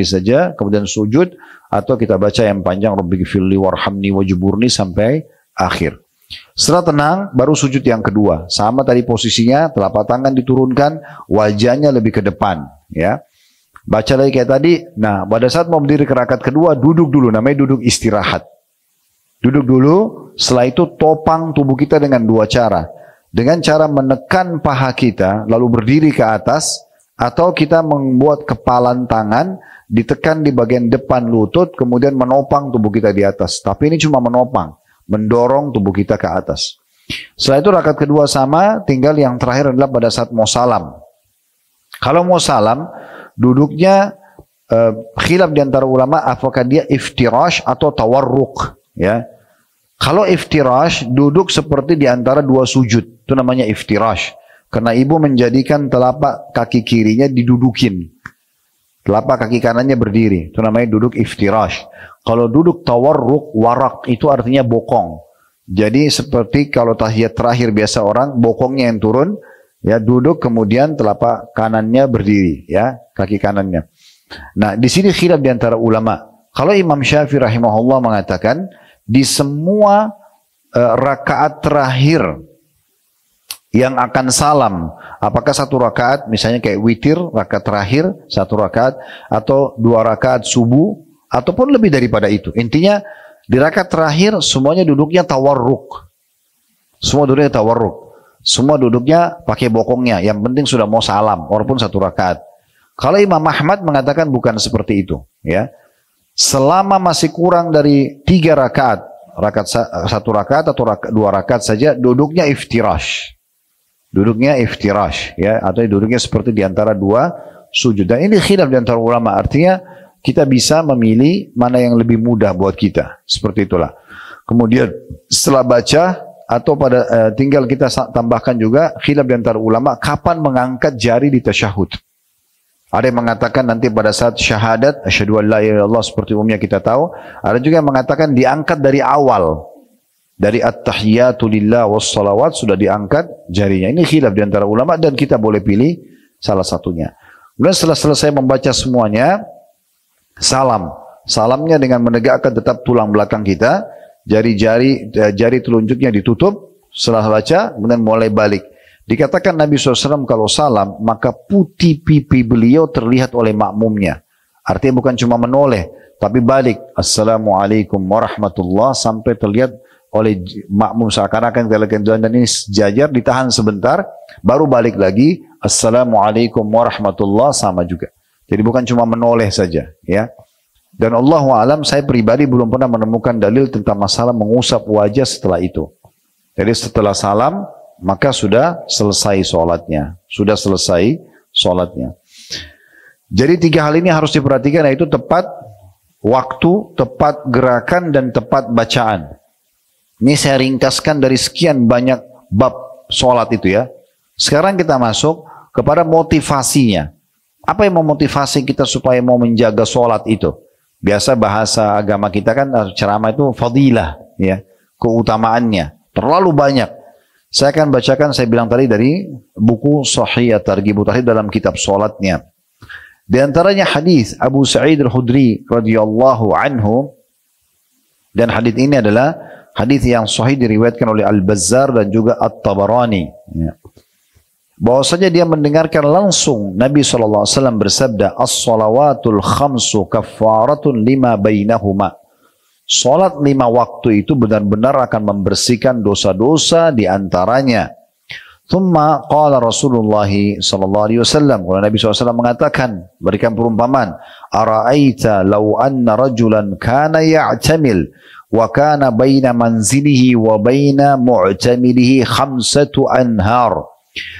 saja, kemudian sujud, atau kita baca yang panjang Rabbighfirli warhamni wajburni sampai akhir. Setelah tenang baru sujud yang kedua. Sama tadi posisinya, telapak tangan diturunkan, wajahnya lebih ke depan, ya. Baca lagi kayak tadi. Nah, pada saat mau berdiri ke rakaat kedua, duduk dulu, namanya duduk istirahat. Duduk dulu, setelah itu topang tubuh kita dengan 2 cara. Dengan cara menekan paha kita, lalu berdiri ke atas, atau kita membuat kepalan tangan, ditekan di bagian depan lutut, kemudian menopang tubuh kita di atas. Tapi ini cuma menopang, mendorong tubuh kita ke atas. Setelah itu rakaat kedua sama, tinggal yang terakhir adalah pada saat mau salam. Kalau mau salam, duduknya khilaf di antara ulama, apakah dia iftirash atau tawarruk, ya. Kalau iftirash, duduk seperti di antara 2 sujud. Itu namanya iftirash. Karena ibu menjadikan telapak kaki kirinya didudukin. Telapak kaki kanannya berdiri. Itu namanya duduk iftirash. Kalau duduk tawarruk, warak, itu artinya bokong. Jadi seperti kalau tahiyat terakhir biasa orang, bokongnya yang turun. Ya, duduk kemudian telapak kanannya berdiri. Ya, kaki kanannya. Nah, di sini khilaf di antara ulama. Kalau Imam Syafi'i rahimahullah mengatakan, di semua rakaat terakhir yang akan salam, apakah 1 rakaat misalnya kayak witir, rakaat terakhir 1 rakaat, atau 2 rakaat subuh, ataupun lebih daripada itu. Intinya di rakaat terakhir semuanya duduknya tawarruk. Semua duduknya tawarruk. Semua duduknya pakai bokongnya. Yang penting sudah mau salam, walaupun 1 rakaat. Kalau Imam Ahmad mengatakan bukan seperti itu, ya. Selama masih kurang dari 3 rakaat, 1 rakaat atau 2 rakaat saja, duduknya iftirash. Duduknya iftirash, ya, atau duduknya seperti di antara 2 sujud. Dan ini khilaf di antara ulama, artinya kita bisa memilih mana yang lebih mudah buat kita. Seperti itulah. Kemudian setelah baca, atau tinggal kita tambahkan juga khilaf di antara ulama, kapan mengangkat jari di tasyahud. Ada yang mengatakan nanti pada saat syahadat, asyhadu an la ilaha illallah, seperti umumnya kita tahu. Ada juga yang mengatakan diangkat dari awal. Dari at-tahiyatu lillah wassalawat sudah diangkat jarinya. Ini khilaf di antara ulama dan kita boleh pilih salah satunya. Kemudian setelah selesai membaca semuanya, salam. Salamnya dengan menegakkan tetap tulang belakang kita. Jari telunjuknya ditutup. Setelah baca, kemudian mulai balik. Dikatakan Nabi SAW kalau salam, maka putih pipi beliau terlihat oleh makmumnya. Artinya bukan cuma menoleh, tapi balik. Assalamualaikum warahmatullah, sampai terlihat oleh makmum seakan-akan dan ini sejajar, ditahan sebentar, baru balik lagi. Assalamualaikum warahmatullah, sama juga. Jadi bukan cuma menoleh saja, ya. Dan Allahu a'lam, saya pribadi belum pernah menemukan dalil tentang masalah mengusap wajah setelah itu. Jadi setelah salam, maka sudah selesai sholatnya. Sudah selesai sholatnya. Jadi 3 hal ini harus diperhatikan, yaitu tepat waktu, tepat gerakan, dan tepat bacaan. Ini saya ringkaskan dari sekian banyak bab sholat itu ya. Sekarang kita masuk kepada motivasinya. Apa yang memotivasi kita supaya mau menjaga sholat itu? Biasa bahasa agama kita kan ceramah itu fadilah, ya, keutamaannya. Terlalu banyak. Saya akan bacakan, saya bilang tadi dari buku Sahih At-Targhib At-Tarhib dalam kitab sholatnya. Di antaranya hadis Abu Sa'id Al-Khudri radhiyallahu anhu, Dan hadis ini adalah hadis yang sahih diriwayatkan oleh Al-Bazzar dan juga At-Tabarani. Ya. Bahwasanya dia mendengarkan langsung Nabi SAW bersabda, "As-salawatul khamsu kaffaratun lima bainahuma." Salat 5 waktu itu benar-benar akan membersihkan dosa-dosa di antaranya. Thumma qala Rasulullah sallallahu alaihi wasallam, kalau Nabi SAW mengatakan, berikan perumpamaan, ara'aita law anna rajulan kana ya'tamil wa kana baina manzilihi wa baina mu'tamilihi 5 anhar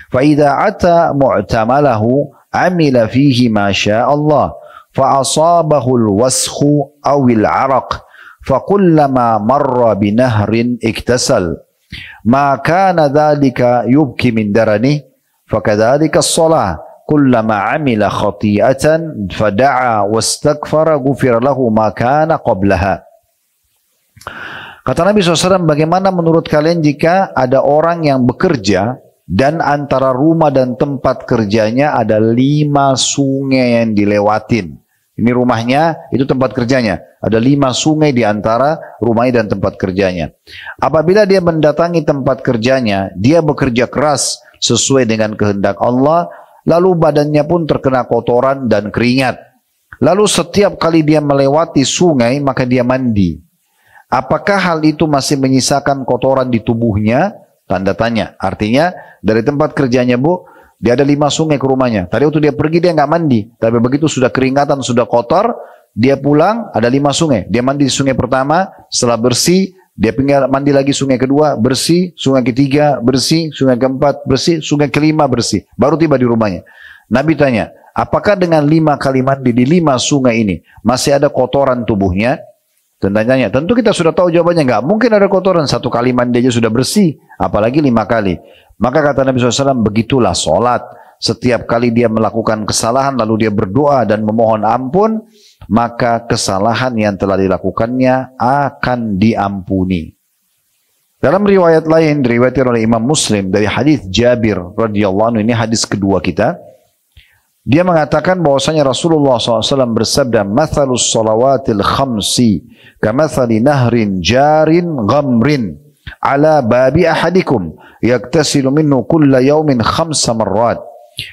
fa idza ata mu'tamalahu amila fihi ma syaa Allah fa asabahu al-waskhu aw al-'araq fa kullama marra bi nahrin iktasal ma kana dhalika yubki min darani fakadhalika as-salah kullama amila khati'atan fada'a wastaghfara ghufira lahu ma kana qablaha. Kata Nabi SAW, bagaimana menurut kalian jika ada orang yang bekerja dan antara rumah dan tempat kerjanya ada 5 sungai yang dilewatin. Ini rumahnya, itu tempat kerjanya. Ada 5 sungai di antara rumahnya dan tempat kerjanya. Apabila dia mendatangi tempat kerjanya, dia bekerja keras sesuai dengan kehendak Allah, lalu badannya pun terkena kotoran dan keringat. Lalu setiap kali dia melewati sungai, maka dia mandi. Apakah hal itu masih menyisakan kotoran di tubuhnya? Tanda tanya. Artinya, dari tempat kerjanya dia ada 5 sungai ke rumahnya. Tadi waktu dia pergi dia nggak mandi. Tapi begitu sudah keringatan, sudah kotor, dia pulang ada 5 sungai. Dia mandi di sungai pertama, setelah bersih, dia mandi lagi sungai kedua, bersih, sungai ketiga, bersih, sungai keempat, bersih, sungai kelima, bersih. Baru tiba di rumahnya. Nabi tanya, apakah dengan 5 kali mandi di 5 sungai ini masih ada kotoran tubuhnya? Tanya, tentu kita sudah tahu jawabannya, nggak mungkin ada kotoran, 1 kali mandi aja sudah bersih, apalagi 5 kali. Maka kata Nabi SAW, begitulah sholat. Setiap kali dia melakukan kesalahan, lalu dia berdoa dan memohon ampun, maka kesalahan yang telah dilakukannya akan diampuni. Dalam riwayat lain, diriwayatkan oleh Imam Muslim dari hadis Jabir radhiyallahu anhu, ini hadis kedua kita. Dia mengatakan bahwasanya Rasulullah SAW bersabda, "Mathalus salawatil khamsi kamathali nahrin jarin ghamrin ala babi ahadikum yaktasilu minhu kulla yaumin 5 marrat."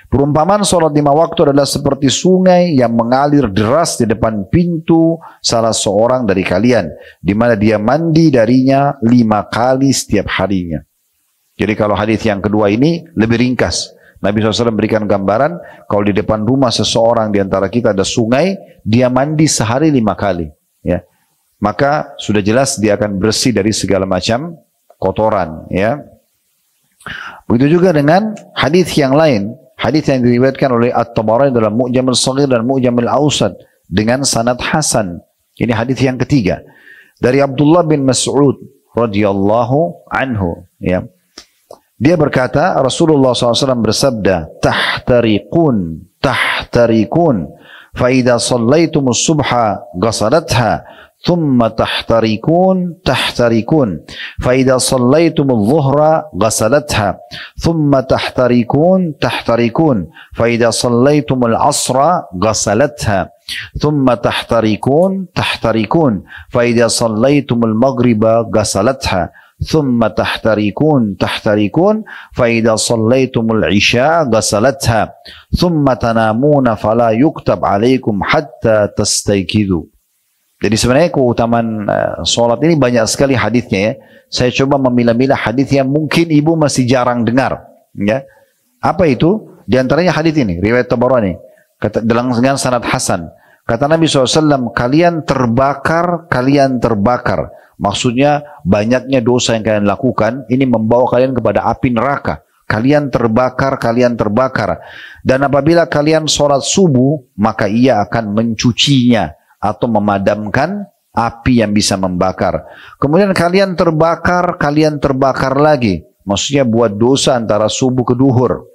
Perumpamaan salat 5 waktu adalah seperti sungai yang mengalir deras di depan pintu salah seorang dari kalian, di mana dia mandi darinya 5 kali setiap harinya. Jadi kalau hadis yang kedua ini lebih ringkas. Nabi SAW berikan gambaran, kalau di depan rumah seseorang di antara kita ada sungai, dia mandi sehari 5 kali. Ya. Maka sudah jelas dia akan bersih dari segala macam kotoran. Ya. Begitu juga dengan hadis yang lain. Hadis yang diriwayatkan oleh At-Tabarani dalam Mu'jam al-Saghir dan Mu'jam al-Awsat dengan sanad hasan. Ini hadis yang ketiga. Dari Abdullah bin Mas'ud radhiyallahu anhu. Ya. Dia berkata, Rasulullah SAW bersabda, "Tahtariqun, tahtariqun, fa idza shallaitumus subha ghasalatha, thumma tahtariqun, tahtariqun, fa idza shallaitumudz dhuhra ghasalatha, thumma tahtariqun, tahtariqun, fa idza shallaitumul 'ashra ghasalatha, thumma tahtariqun, tahtariqun, fa idza shallaitumul maghriba ghasalatha." ثم تحترقون تحترقون فإذا صليتم العشاء غسلتها ثم تنامون فلا يكتب عليكم حتى تستيقظوا. Jadi sebenarnya keutamaan sholat ini banyak sekali hadisnya ya. Saya coba memilah-milah hadis yang mungkin ibu masih jarang dengar. Ya. Apa itu? Di antaranya hadis ini, riwayat Tabarani, dengan sanad hasan. Kata Nabi SAW, kalian terbakar, kalian terbakar. Maksudnya banyaknya dosa yang kalian lakukan, ini membawa kalian kepada api neraka. Kalian terbakar, kalian terbakar. Dan apabila kalian sholat subuh, maka ia akan mencucinya atau memadamkan api yang bisa membakar. Kemudian kalian terbakar lagi. Maksudnya buat dosa antara subuh ke duhur.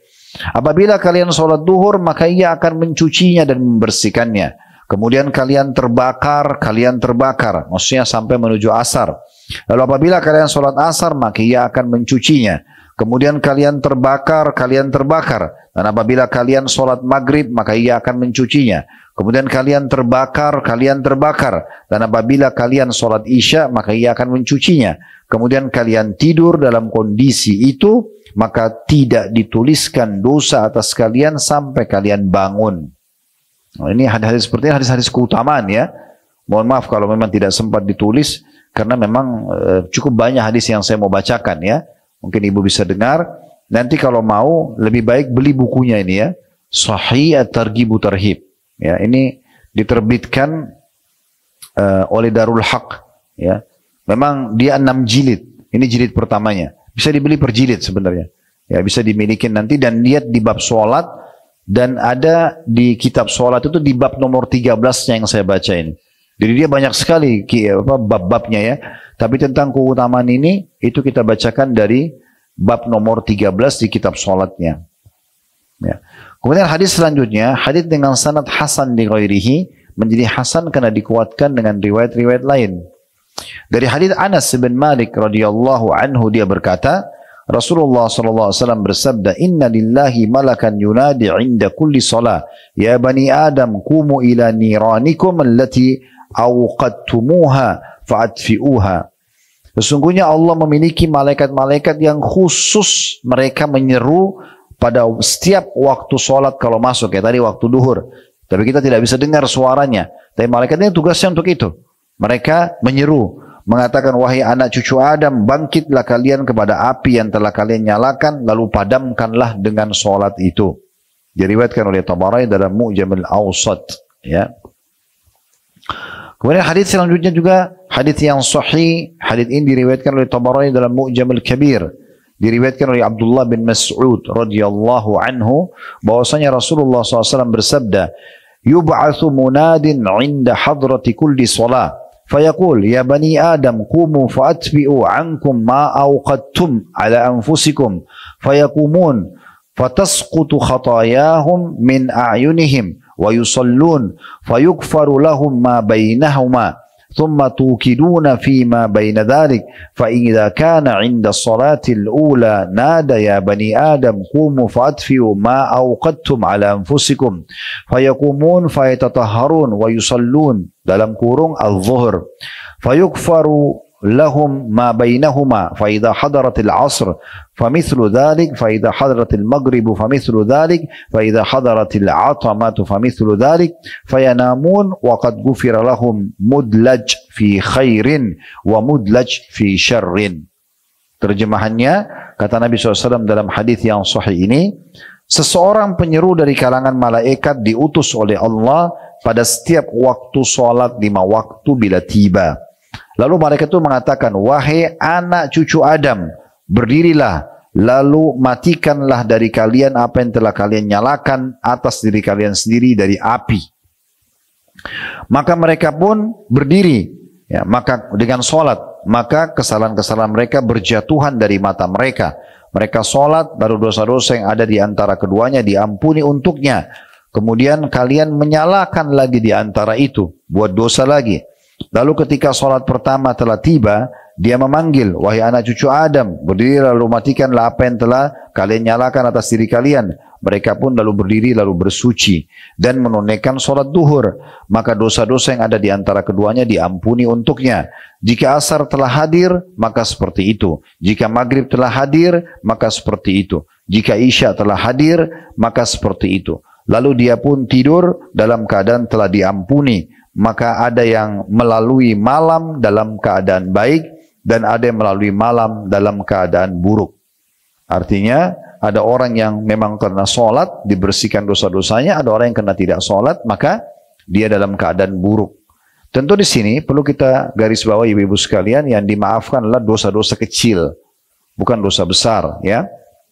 Apabila kalian sholat duhur, maka ia akan mencucinya dan membersihkannya. Kemudian kalian terbakar, maksudnya sampai menuju asar. Lalu apabila kalian sholat asar, maka ia akan mencucinya. Kemudian kalian terbakar, kalian terbakar. Dan apabila kalian sholat maghrib, maka ia akan mencucinya. Kemudian kalian terbakar, kalian terbakar. Dan apabila kalian sholat isya, maka ia akan mencucinya. Kemudian kalian tidur dalam kondisi itu, maka tidak dituliskan dosa atas kalian sampai kalian bangun. Nah, ini hadis-hadis seperti ini, hadis-hadis keutamaan ya. Mohon maaf kalau memang tidak sempat ditulis, karena memang cukup banyak hadis yang saya mau bacakan ya. Mungkin ibu bisa dengar. Nanti kalau mau lebih baik beli bukunya ini ya. Sahih At-Targhib Tarhib. Ya, ini diterbitkan oleh Darul Haq. Ya, memang dia 6 jilid. Ini jilid pertamanya. Bisa dibeli per jilid sebenarnya. Ya, bisa dimiliki nanti dan lihat di bab sholat dan ada di kitab sholat itu di bab nomor 13 yang saya baca ini. Jadi dia banyak sekali bab-babnya ya. Tapi tentang keutamaan ini, itu kita bacakan dari bab nomor 13 di kitab sholatnya. Ya. Kemudian hadis selanjutnya, hadis dengan sanad hasan di ghairihi, menjadi hasan karena dikuatkan dengan riwayat-riwayat lain. Dari hadis Anas bin Malik radhiyallahu anhu, dia berkata, Rasulullah SAW bersabda, Inna lillahi malakan yunadi inda kulli salah, ya bani Adam kumu ila niranikum allati awqadtumuha fa'adfi'uha. Sesungguhnya Allah memiliki malaikat-malaikat yang khusus mereka menyeru pada setiap waktu sholat kalau masuk ya, tadi waktu duhur. Tapi kita tidak bisa dengar suaranya. Tapi malaikatnya tugasnya untuk itu. Mereka menyeru, mengatakan, wahai anak cucu Adam, bangkitlah kalian kepada api yang telah kalian nyalakan, lalu padamkanlah dengan sholat itu. Diriwayatkan oleh Tabarani dalam Mu'jamul Awsat. Ya. Kemudian hadis selanjutnya juga hadis yang sahih. Hadis ini diriwayatkan oleh Tabarani dalam Mu'jamul Kabir. Diriwayatkan oleh Abdullah bin Mas'ud radhiyallahu anhu bahwasanya Rasulullah SAW bersabda, yub'atsu munadin 'inda hadrati kulli shalah fayaqul ya bani Adam qumu fa'atbi'u 'ankum ma awqadtum 'ala anfusikum fayaqumun fatasqutu khatayahum min a'yunihim wa yusallun fayughfaru lahum ma bainahuma thumma tukiduna fima baina dhalik fa idza kana 'inda salati al-ula nada ya bani adam qumu fa'atfi'u ma awqadtum 'ala anfusikum fayaqumun fayatatahharun wa yusallun dalam kurung al-dhuhr fayughfaru lahum ma bainahuma fa idza hadarat al-'asr famithlu dhalik fa idza hadarat al-maghrib famithlu dhalik fa idza hadarat al-'atamatu famithlu dhalik fayanamun wa qad ghufira lahum mudlaj fi khairin wa mudlaj fi syarrin. Terjemahannya, kata Nabi SAW dalam hadis yang sahih ini, seseorang penyeru dari kalangan malaikat diutus oleh Allah pada setiap waktu sholat 5 waktu bila tiba. Lalu malaikat itu mengatakan, wahai anak cucu Adam, berdirilah, lalu matikanlah dari kalian apa yang telah kalian nyalakan atas diri kalian sendiri dari api. Maka mereka pun berdiri, ya, maka dengan sholat, maka kesalahan-kesalahan mereka berjatuhan dari mata mereka. Mereka sholat, baru dosa-dosa yang ada di antara keduanya diampuni untuknya. Kemudian kalian menyalakan lagi di antara itu, buat dosa lagi. Lalu ketika sholat pertama telah tiba, dia memanggil, wahai anak cucu Adam, berdiri lalu matikanlah apa yang telah kalian nyalakan atas diri kalian. Mereka pun lalu berdiri lalu bersuci dan menunaikan sholat duhur. Maka dosa-dosa yang ada di antara keduanya diampuni untuknya. Jika asar telah hadir, maka seperti itu. Jika maghrib telah hadir, maka seperti itu. Jika isya telah hadir, maka seperti itu. Lalu dia pun tidur dalam keadaan telah diampuni. Maka ada yang melalui malam dalam keadaan baik dan ada yang melalui malam dalam keadaan buruk. Artinya ada orang yang memang karena sholat dibersihkan dosa-dosanya, ada orang yang karena tidak sholat maka dia dalam keadaan buruk. Tentu di sini perlu kita garis bawah ibu-ibu sekalian, yang dimaafkan adalah dosa-dosa kecil, bukan dosa besar ya.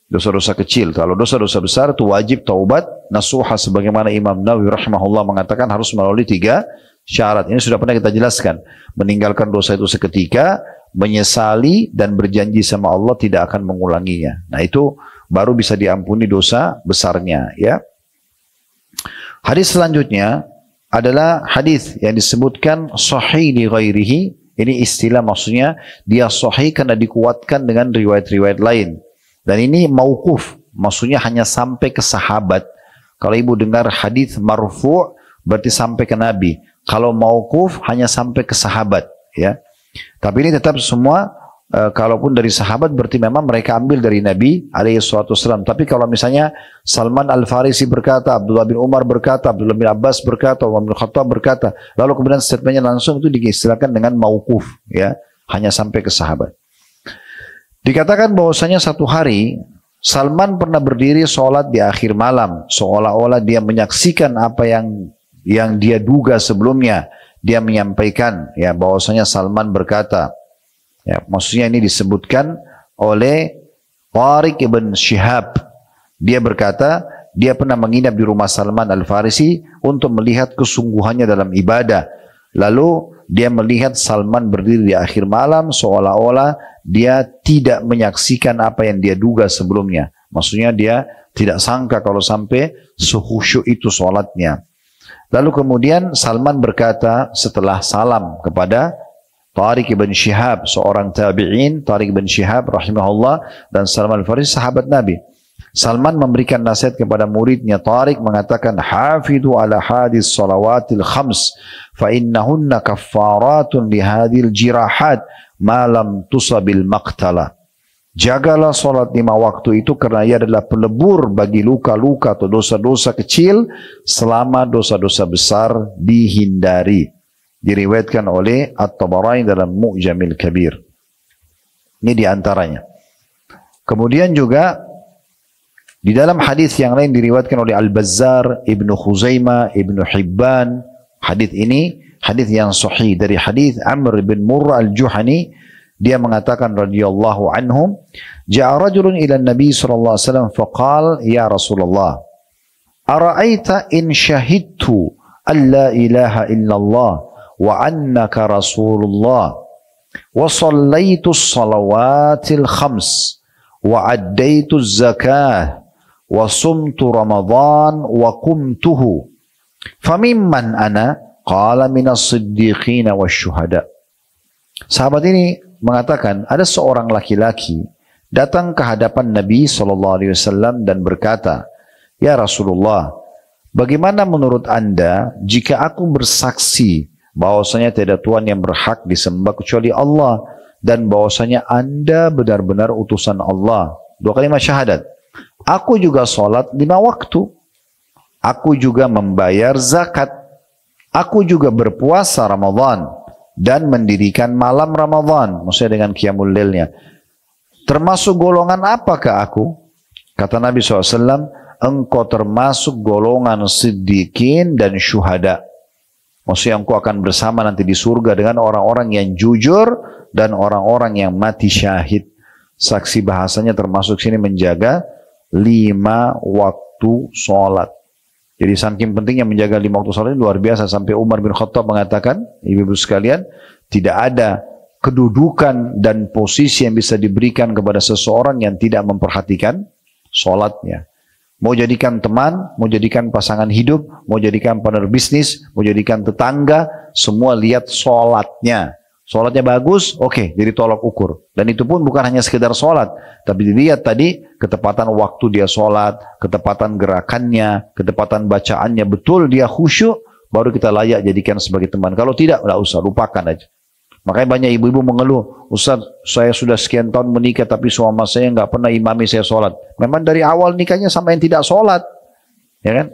Dosa-dosa kecil. Kalau dosa-dosa besar itu wajib taubat nasuha, sebagaimana Imam Nawawi rahimahullah mengatakan harus melalui 3 syarat. Ini sudah pernah kita jelaskan. Meninggalkan dosa itu seketika, menyesali dan berjanji sama Allah tidak akan mengulanginya. Nah, itu baru bisa diampuni dosa besarnya ya. Hadis selanjutnya adalah hadis yang disebutkan sahih li ghairihi. Ini istilah, maksudnya dia sahih karena dikuatkan dengan riwayat-riwayat lain. Dan ini mauquf, maksudnya hanya sampai ke sahabat. Kalau ibu dengar hadis marfu' berarti sampai ke Nabi. Kalau mauquf hanya sampai ke sahabat, ya. Tapi ini tetap semua kalaupun dari sahabat berarti memang mereka ambil dari Nabi alaihissalam. Tapi kalau misalnya Salman Al-Farisi berkata, Abdullah bin Umar berkata, Abdullah bin Abbas berkata, Umar bin Khattab berkata, lalu kemudian statementnya langsung itu diistilahkan dengan mauquf, ya, hanya sampai ke sahabat. Dikatakan bahwasanya satu hari Salman pernah berdiri sholat di akhir malam, seolah-olah dia menyaksikan apa yang dia duga sebelumnya. Dia menyampaikan, ya, bahwasanya Salman berkata, ya, maksudnya ini disebutkan oleh Tariq ibn Shihab. Dia berkata, dia pernah menginap di rumah Salman Al-Farisi untuk melihat kesungguhannya dalam ibadah. Lalu dia melihat Salman berdiri di akhir malam seolah-olah dia tidak menyaksikan apa yang dia duga sebelumnya. Maksudnya dia tidak sangka kalau sampai sehusyuk itu sholatnya. Lalu kemudian Salman berkata setelah salam kepada Tariq ibn Shihab, seorang tabi'in, Tariq ibn Shihab rahimahullah, dan Salman Al-Farisi sahabat Nabi. Salman memberikan nasihat kepada muridnya. Tariq mengatakan, hafidhu ala hadis salawatil khams, fa innahunna kaffaratun lihadil jirahat, malam tusabil maqtala. Jagalah salat 5 waktu itu karena ia adalah pelebur bagi luka-luka atau dosa-dosa kecil selama dosa-dosa besar dihindari. Diriwayatkan oleh At-Tabarani dalam Mu'jamil Kabir. Ini diantaranya. Kemudian juga di dalam hadis yang lain diriwayatkan oleh Al-Bazzar, Ibnu Khuzaimah, Ibnu Hibban. Hadis ini hadis yang sahih dari hadis Amr bin Murrah Al-Juhani. Dia mengatakan radhiyallahu anhum, ja'a rajulun ila Nabi sallallahu alaihi wasallam faqal ya Rasulullah, ara'aita in syahidtu an la ilaha illallah wa annaka Rasulullah wa sallaitu as-salawatil khams wa addaitu az-zakah wa sumtu Ramadan wa qumtuhu famimman ana qala minas siddiqin wasyuhada. Sahabat ini mengatakan ada seorang laki-laki datang ke hadapan Nabi SAW dan berkata, ya Rasulullah, bagaimana menurut Anda jika aku bersaksi bahwasanya tidak Tuhan yang berhak disembah kecuali Allah dan bahwasanya Anda benar-benar utusan Allah? 2 kalimat syahadat. Aku juga sholat 5 waktu. Aku juga membayar zakat. Aku juga berpuasa Ramadan dan mendirikan malam Ramadan, maksudnya dengan qiyamul lailnya. Termasuk golongan apakah aku? Kata Nabi SAW, engkau termasuk golongan siddiqin dan syuhada. Maksudnya engkau akan bersama nanti di surga dengan orang-orang yang jujur dan orang-orang yang mati syahid. Saksi bahasanya termasuk sini menjaga 5 waktu sholat. Jadi saking pentingnya menjaga 5 waktu salat ini luar biasa, sampai Umar bin Khattab mengatakan, ibu-ibu sekalian, tidak ada kedudukan dan posisi yang bisa diberikan kepada seseorang yang tidak memperhatikan salatnya. Mau jadikan teman, mau jadikan pasangan hidup, mau jadikan partner bisnis, mau jadikan tetangga, semua lihat salatnya. Salatnya bagus, oke, jadi tolak ukur. Dan itu pun bukan hanya sekedar salat, tapi dilihat tadi ketepatan waktu dia salat, ketepatan gerakannya, ketepatan bacaannya, betul dia khusyuk, baru kita layak jadikan sebagai teman. Kalau tidak, tidak usah, lupakan aja. Makanya banyak ibu-ibu mengeluh, Ustaz, saya sudah sekian tahun menikah tapi suami saya nggak pernah imami saya salat. Memang dari awal nikahnya sama yang tidak salat, ya kan?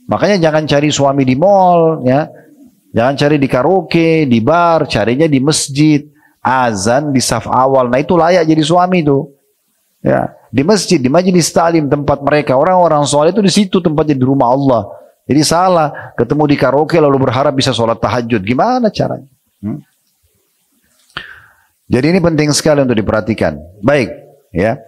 Makanya jangan cari suami di mall, ya. Jangan cari di karaoke, di bar, carinya di masjid, azan di saf awal. Nah itu layak jadi suami itu. Ya, di masjid, di majelis ta'lim tempat mereka, orang-orang sholat itu di situ tempatnya, di rumah Allah. Jadi salah ketemu di karaoke lalu berharap bisa sholat tahajud. Gimana caranya? Jadi ini penting sekali untuk diperhatikan. Baik, ya.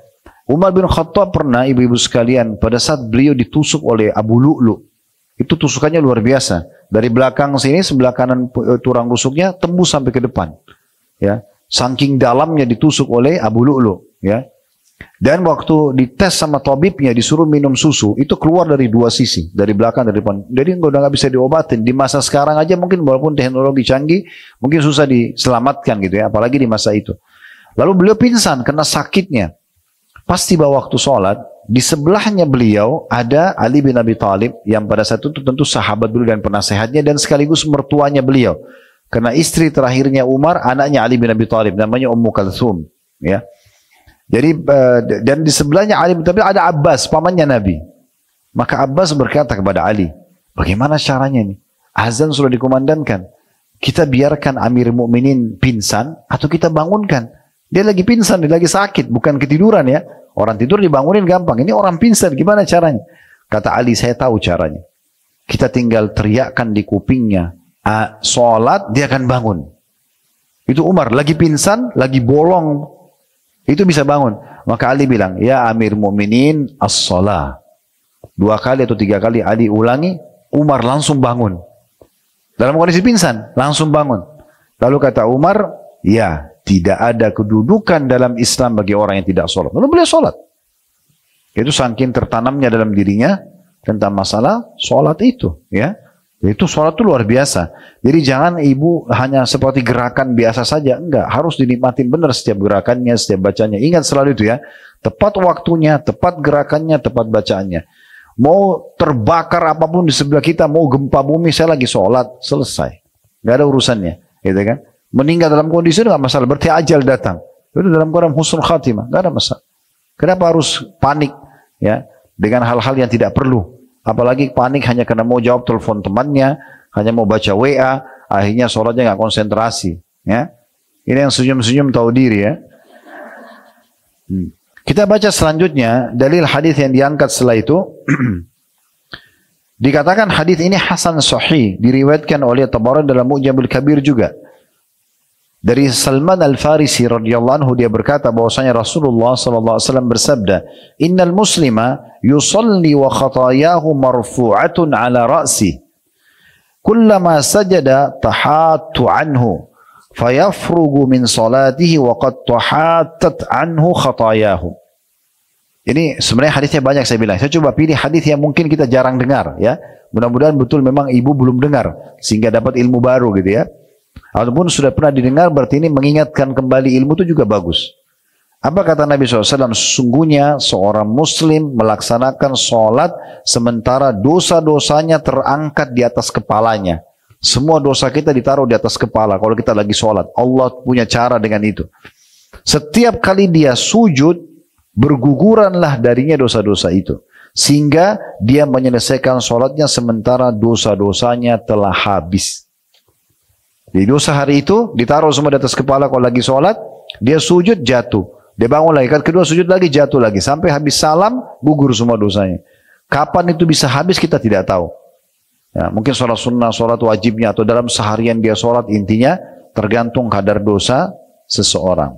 Umar bin Khattab pernah, ibu-ibu sekalian, pada saat beliau ditusuk oleh Abu Lu'lu'. Itu tusukannya luar biasa. Dari belakang sini, sebelah kanan tulang rusuknya tembus sampai ke depan. Ya, saking dalamnya ditusuk oleh Abu Lu'lu'. Ya, dan waktu dites sama tabibnya disuruh minum susu, itu keluar dari 2 sisi, dari belakang, dari depan. Jadi udah nggak bisa diobatin. Di masa sekarang aja mungkin walaupun teknologi canggih, mungkin susah diselamatkan gitu ya, apalagi di masa itu. Lalu beliau pingsan karena sakitnya. Pas tiba waktu sholat, di sebelahnya beliau ada Ali bin Abi Thalib yang pada saat itu tentu sahabat dulu dan penasehatnya dan sekaligus mertuanya beliau. Karena istri terakhirnya Umar, anaknya Ali bin Abi Thalib, namanya Ummu Kalthum. Ya. Jadi dan di sebelahnya Ali bin Abi Thalib ada Abbas, pamannya Nabi. Maka Abbas berkata kepada Ali, bagaimana caranya ini? Azan sudah dikumandangkan. Kita biarkan Amir Mukminin pingsan atau kita bangunkan? Dia lagi pingsan, dia lagi sakit, bukan ketiduran ya. Orang tidur dibangunin gampang. Ini orang pingsan, gimana caranya? Kata Ali, saya tahu caranya. Kita tinggal teriakkan di kupingnya, sholat, dia akan bangun. Itu Umar, lagi pingsan, lagi bolong, itu bisa bangun. Maka Ali bilang, ya Amir Mu'minin, as-sholah. 2 kali atau 3 kali Ali ulangi, Umar langsung bangun. Dalam kondisi pingsan, langsung bangun. Lalu kata Umar, ya, tidak ada kedudukan dalam Islam bagi orang yang tidak sholat. Lalu beliau sholat. Itu saking tertanamnya dalam dirinya tentang masalah sholat itu. Ya, itu sholat itu luar biasa. Jadi jangan ibu hanya seperti gerakan biasa saja. Enggak, harus dinikmatin benar setiap gerakannya, setiap bacanya. Ingat selalu itu ya. Tepat waktunya, tepat gerakannya, tepat bacaannya. Mau terbakar apapun di sebelah kita, mau gempa bumi, saya lagi sholat, selesai. Enggak ada urusannya. Gitu kan? Meninggal dalam kondisi itu nggak masalah, berarti ajal datang. Itu dalam Quran husnul khatimah, nggak ada masalah. Kenapa harus panik ya dengan hal-hal yang tidak perlu? Apalagi panik hanya karena mau jawab telepon temannya, hanya mau baca WA, akhirnya sholatnya nggak konsentrasi. Ya, ini yang senyum-senyum tahu diri ya. Kita baca selanjutnya dalil hadis yang diangkat setelah itu. Dikatakan hadis ini hasan sahih, diriwayatkan oleh Tabarani dalam Mu'jamul Kabir juga. Dari Salman Al-Farisi radhiyallahu anhu dia berkata bahwasanya Rasulullah sallallahu alaihi wasallam bersabda, "Innal muslima yusalli wa khatayahu marfu'atun 'ala ra'si. Kullama sajada tahattu anhu, fayafrugu min salatihi wa qad tahattat anhu khatayahu." Ini sebenarnya hadisnya banyak saya bilang. Saya coba pilih hadis yang mungkin kita jarang dengar ya. Mudah-mudahan betul memang ibu belum dengar sehingga dapat ilmu baru gitu ya. Ataupun sudah pernah didengar berarti ini mengingatkan kembali ilmu itu juga bagus. Apa kata Nabi SAW? Sesungguhnya seorang muslim melaksanakan sholat sementara dosa-dosanya terangkat di atas kepalanya. Semua dosa kita ditaruh di atas kepala kalau kita lagi sholat. Allah punya cara dengan itu. Setiap kali dia sujud, berguguranlah darinya dosa-dosa itu. Sehingga dia menyelesaikan sholatnya sementara dosa-dosanya telah habis. Di dosa hari itu ditaruh semua di atas kepala kalau lagi sholat, dia sujud jatuh, dia bangun lagi, kan kedua sujud lagi jatuh lagi, sampai habis salam gugur semua dosanya. Kapan itu bisa habis kita tidak tahu. Ya, mungkin sholat sunnah, sholat wajibnya atau dalam seharian dia sholat, intinya tergantung kadar dosa seseorang.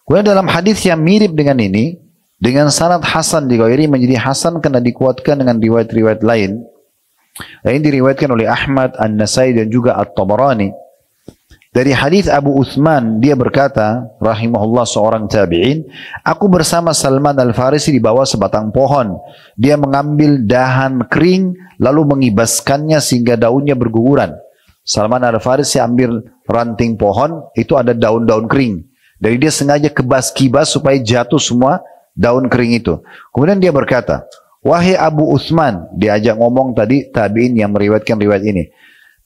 Kemudian dalam hadis yang mirip dengan ini, dengan sanad hasan dighairi menjadi hasan karena dikuatkan dengan riwayat-riwayat lain. Ini diriwayatkan oleh Ahmad, An-Nasai dan juga At-Tabarani. Dari hadis Abu Uthman, dia berkata, rahimahullah seorang tabi'in, aku bersama Salman Al-Farisi di bawah sebatang pohon. Dia mengambil dahan kering, lalu mengibaskannya sehingga daunnya berguguran. Salman Al-Farisi ambil ranting pohon, itu ada daun-daun kering. Jadi dia sengaja kibas supaya jatuh semua daun kering itu. Kemudian dia berkata, wahai Abu Uthman, diajak ngomong tadi tabi'in yang meriwayatkan riwayat ini.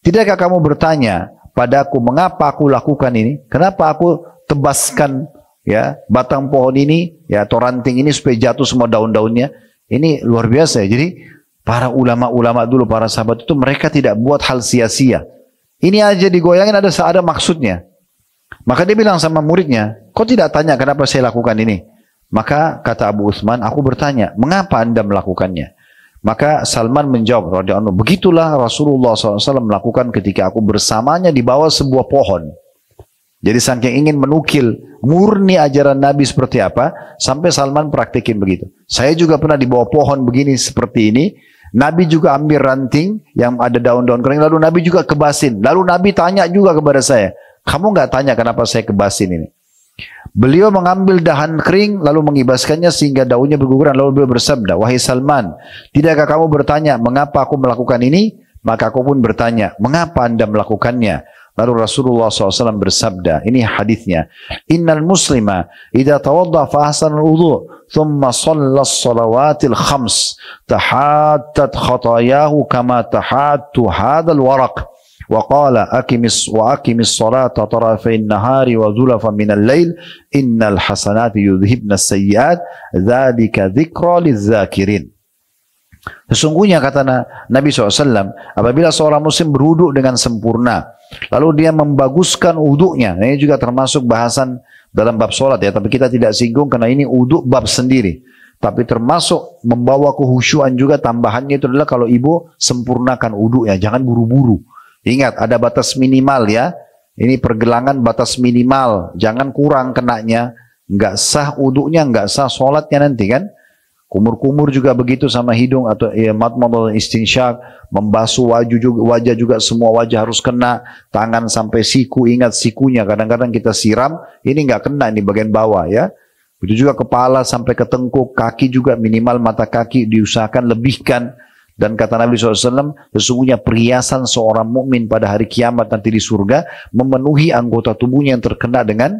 Tidakkah kamu bertanya padaku mengapa aku lakukan ini? Kenapa aku tebaskan ya batang pohon ini ya atau ranting ini supaya jatuh semua daun-daunnya? Ini luar biasa ya. Jadi para ulama-ulama dulu, para sahabat itu mereka tidak buat hal sia-sia. Ini aja digoyangin ada maksudnya. Maka dia bilang sama muridnya, kok tidak tanya kenapa saya lakukan ini? Maka kata Abu Uthman, aku bertanya, mengapa anda melakukannya? Maka Salman menjawab, radhiyallahu anhu, begitulah Rasulullah SAW melakukan ketika aku bersamanya di bawah sebuah pohon. Jadi saking ingin menukil murni ajaran Nabi seperti apa, sampai Salman praktekin begitu. Saya juga pernah di bawah pohon begini seperti ini. Nabi juga ambil ranting yang ada daun-daun kering, lalu Nabi juga kebasin. Lalu Nabi tanya juga kepada saya, kamu nggak tanya kenapa saya kebasin ini? Beliau mengambil dahan kering lalu mengibaskannya sehingga daunnya berguguran, lalu beliau bersabda, wahai Salman, tidakkah kamu bertanya mengapa aku melakukan ini? Maka aku pun bertanya, mengapa anda melakukannya? Lalu Rasulullah SAW bersabda, ini hadisnya, Innal muslima idza tawadda fa ahsana al-wudu' thumma shalla as-salawatil khams tahattat khatayahu kama tahattu hadzal waraq wa qala aqimis salata tarafay an-nahari wa zulafan min al-lail innal hasanati yudhibna as-sayyi'at dzalika dzikra lidz-dzakirin. Sesungguhnya kata Nabi SAW, apabila seorang muslim berwudu dengan sempurna, lalu dia membaguskan wudunya, ini juga termasuk bahasan dalam bab sholat ya, tapi kita tidak singgung karena ini wudu bab sendiri. Tapi termasuk membawa kehusyuan juga, tambahannya itu adalah kalau ibu sempurnakan wudunya, jangan buru-buru. Ingat ada batas minimal ya, ini pergelangan batas minimal, jangan kurang kenanya, nggak sah wudunya, nggak sah sholatnya nanti kan. Kumur-kumur juga begitu sama hidung atau ya, madmadah istinsyak, membasuh wajah juga semua wajah harus kena, tangan sampai siku, ingat sikunya kadang-kadang kita siram, ini nggak kena ini bagian bawah ya. Begitu juga kepala sampai ke tengkuk, kaki juga minimal mata kaki diusahakan lebihkan. Dan kata Nabi SAW, sesungguhnya perhiasan seorang mukmin pada hari kiamat nanti di surga memenuhi anggota tubuhnya yang terkena dengan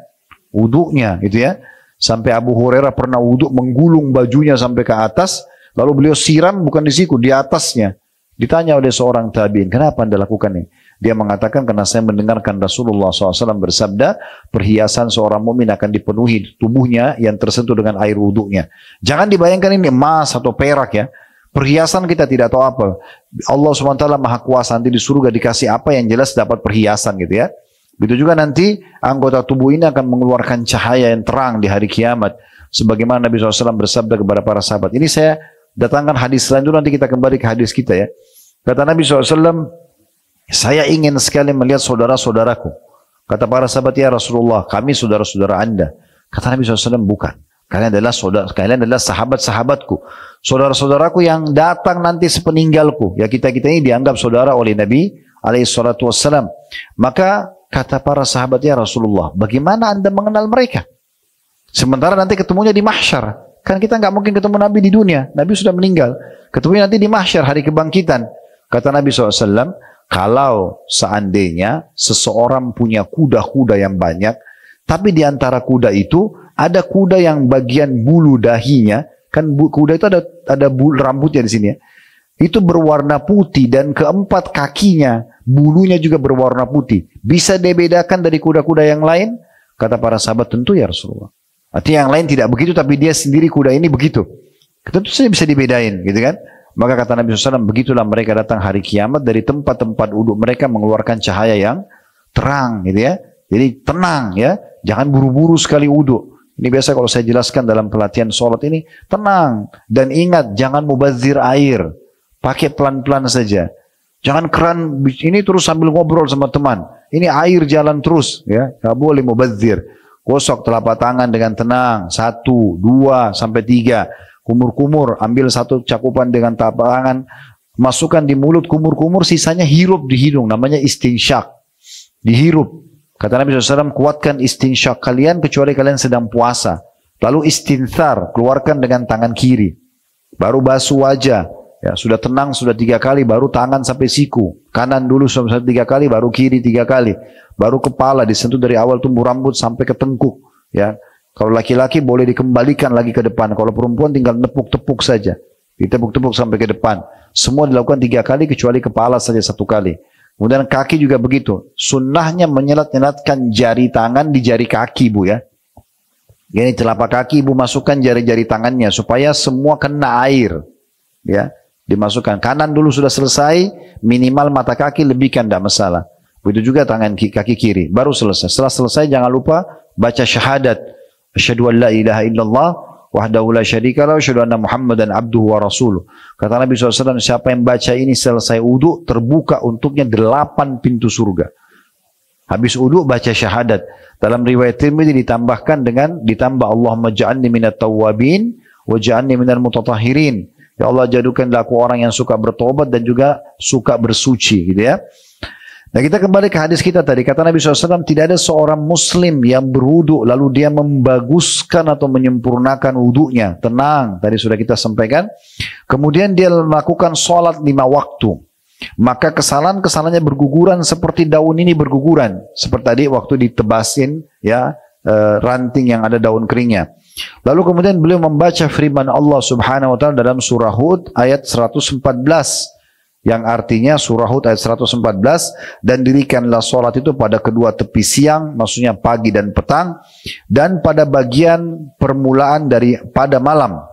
wudunya gitu ya. Sampai Abu Hurairah pernah wudhu menggulung bajunya sampai ke atas, lalu beliau siram bukan di siku, di atasnya. Ditanya oleh seorang tabi'in, kenapa anda lakukan ini? Dia mengatakan, karena saya mendengarkan Rasulullah SAW bersabda, perhiasan seorang mukmin akan dipenuhi tubuhnya yang tersentuh dengan air wudhunya. Jangan dibayangkan ini emas atau perak ya. Perhiasan kita tidak tahu apa. Allah SWT Maha Kuasa, nanti di surga dikasih apa yang jelas dapat perhiasan gitu ya. Begitu juga nanti anggota tubuh ini akan mengeluarkan cahaya yang terang di hari kiamat. Sebagaimana Nabi SAW bersabda kepada para sahabat. Ini saya datangkan hadis lain dulu, nanti kita kembali ke hadis kita ya. Kata Nabi SAW, saya ingin sekali melihat saudara-saudaraku. Kata para sahabat, ya Rasulullah, kami saudara-saudara anda. Kata Nabi SAW, bukan. Kalian adalah sahabat-sahabatku. Saudara-saudaraku yang datang nanti sepeninggalku. Ya kita-kita ini dianggap saudara oleh Nabi SAW. Maka kata para sahabat, ya Rasulullah, bagaimana anda mengenal mereka? Sementara nanti ketemunya di mahsyar. Kan kita nggak mungkin ketemu Nabi di dunia. Nabi sudah meninggal. Ketemunya nanti di mahsyar, hari kebangkitan. Kata Nabi SAW, kalau seandainya seseorang punya kuda-kuda yang banyak, tapi di antara kuda itu ada kuda yang bagian bulu dahinya, kan kuda itu ada bulu rambutnya di sini ya. Itu berwarna putih dan keempat kakinya bulunya juga berwarna putih. Bisa dibedakan dari kuda-kuda yang lain? Kata para sahabat, tentu ya Rasulullah. Artinya yang lain tidak begitu, tapi dia sendiri kuda ini begitu. Tentu saja bisa dibedain, gitu kan? Maka kata Nabi SAW, begitulah mereka datang hari kiamat dari tempat-tempat wudhu mereka mengeluarkan cahaya yang terang, gitu ya. Jadi tenang ya, jangan buru-buru sekali wudhu. Ini biasa kalau saya jelaskan dalam pelatihan sholat ini, tenang. Dan ingat, jangan mubazir air. Pakai pelan-pelan saja. Jangan keran ini terus sambil ngobrol sama teman. Ini air jalan terus ya. Gak boleh mubazir. Gosok telapak tangan dengan tenang. 1, 2, sampai 3. Kumur-kumur. Ambil satu cakupan dengan telapak tangan. Masukkan di mulut kumur-kumur. Sisanya hirup di hidung. Namanya istinsyak. Dihirup. Kata Nabi SAW, kuatkan istinsyak kalian kecuali kalian sedang puasa. Lalu istinthar. Keluarkan dengan tangan kiri. Baru basuh wajah. Ya, sudah tenang, sudah 3 kali, baru tangan sampai siku. Kanan dulu sampai 3 kali, baru kiri 3 kali. Baru kepala disentuh dari awal tumbuh rambut sampai ke tengkuk. Ya, kalau laki-laki boleh dikembalikan lagi ke depan. Kalau perempuan tinggal nepuk-tepuk saja. Ditepuk-tepuk sampai ke depan. Semua dilakukan 3 kali kecuali kepala saja 1 kali. Kemudian kaki juga begitu. Sunnahnya menyelat-nyelatkan jari tangan di jari kaki, Bu ya. Ini telapak kaki Ibu masukkan jari-jari tangannya supaya semua kena air. Ya. Dimasukkan kanan dulu sudah selesai, minimal mata kaki lebihkan tidak masalah. Begitu juga tangan kaki kiri, baru selesai. Setelah selesai jangan lupa baca syahadat. Asyhadu an la ilaha illallah wahdahu la syarika lahu, asyhadu anna Muhammadan abduhu wa rasuluh. Kata Nabi SAW, siapa yang baca ini selesai wudu, terbuka untuknya 8 pintu surga. Habis wudu baca syahadat. Dalam riwayat Tirmidzi ditambah Allahumma ja'alni minat tawwabin wa ja'alni minal mutatahhirin. Ya Allah, jadikanlah aku orang yang suka bertobat dan juga suka bersuci, gitu ya. Nah, kita kembali ke hadis kita tadi. Kata Nabi SAW, tidak ada seorang muslim yang berwudu lalu dia membaguskan atau menyempurnakan wudunya. Tenang, tadi sudah kita sampaikan. Kemudian dia melakukan sholat 5 waktu. maka kesalahan-kesalahannya berguguran seperti daun ini berguguran. Seperti tadi waktu ditebasin ya ranting yang ada daun keringnya. Lalu kemudian beliau membaca firman Allah Subhanahu wa taala dalam surah Hud ayat 114 yang artinya surah Hud ayat 114, dan dirikanlah sholat itu pada kedua tepi siang, maksudnya pagi dan petang, dan pada bagian permulaan pada malam.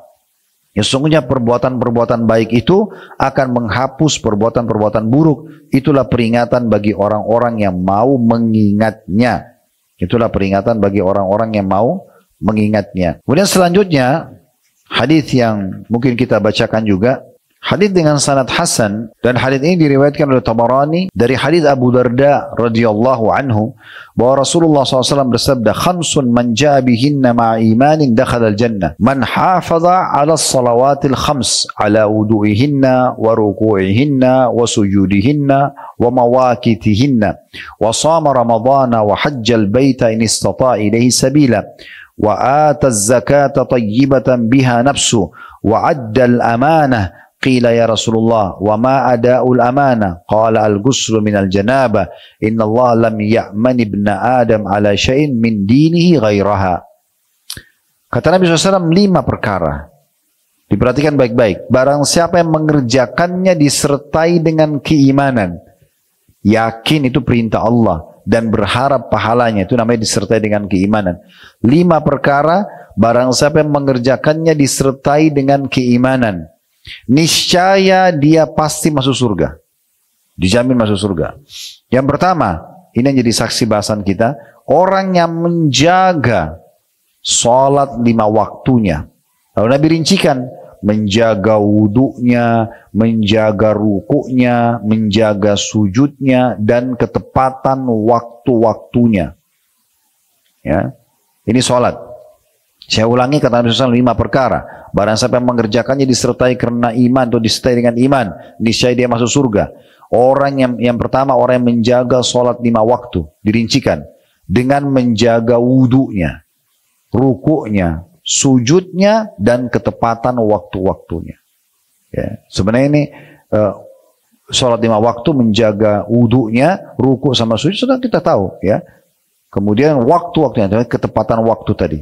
Ya, sesungguhnya perbuatan-perbuatan baik itu akan menghapus perbuatan-perbuatan buruk. Itulah peringatan bagi orang-orang yang mau mengingatnya. Itulah peringatan bagi orang-orang yang mau mengingatnya. Kemudian selanjutnya, hadis yang mungkin kita bacakan juga. Hadis dengan sanad hasan, dan hadis ini diriwayatkan oleh Tabarani dari hadis Abu Darda radhiyallahu anhu bahwa Rasulullah SAW bersabda, "Khamsun man jaa bihinna ma'a imanin dakhala al-jannah. Man hafaza 'ala as-salawatil khams, 'ala wudu'ihinna wa ruku'ihinna wa sujudihinna wa mawaqitihinna, wa shama ramadhana wa hajjal baita in istata'a ilayhi sabila, wa ata az-zakata tayyibatan biha nafsu, wa 'adda al-amanah." Qila ya Rasulullah, wa ma ada'ul amanah? Qala al-ghuslu minal janabah. Inna Allah lam ya'man ibna Adam ala syai'in min dinihi ghairaha. Kata Nabi SAW 5 perkara. Diperhatikan baik-baik. Barang siapa yang mengerjakannya disertai dengan keimanan, yakin itu perintah Allah dan berharap pahalanya, itu namanya disertai dengan keimanan. 5 perkara, barang siapa yang mengerjakannya disertai dengan keimanan, niscaya dia pasti masuk surga. Dijamin masuk surga. Yang pertama, ini yang jadi saksi bahasan kita, orang yang menjaga sholat 5 waktunya. Lalu Nabi rincikan, menjaga wudunya, menjaga rukuknya, menjaga sujudnya, dan ketepatan waktu-waktunya. Ya, ini sholat. Saya ulangi, kata Nabi SAW 5 perkara. Barang siapa yang mengerjakannya disertai karena iman atau disertai dengan iman, niscaya dia masuk surga. Orang yang pertama, orang yang menjaga sholat 5 waktu, dirincikan dengan menjaga wudunya, rukuknya, sujudnya, dan ketepatan waktu-waktunya. Ya, sebenarnya ini sholat 5 waktu, menjaga wudunya, rukuk sama sujud sudah kita tahu. Ya. Kemudian waktu-waktunya, ketepatan waktu tadi.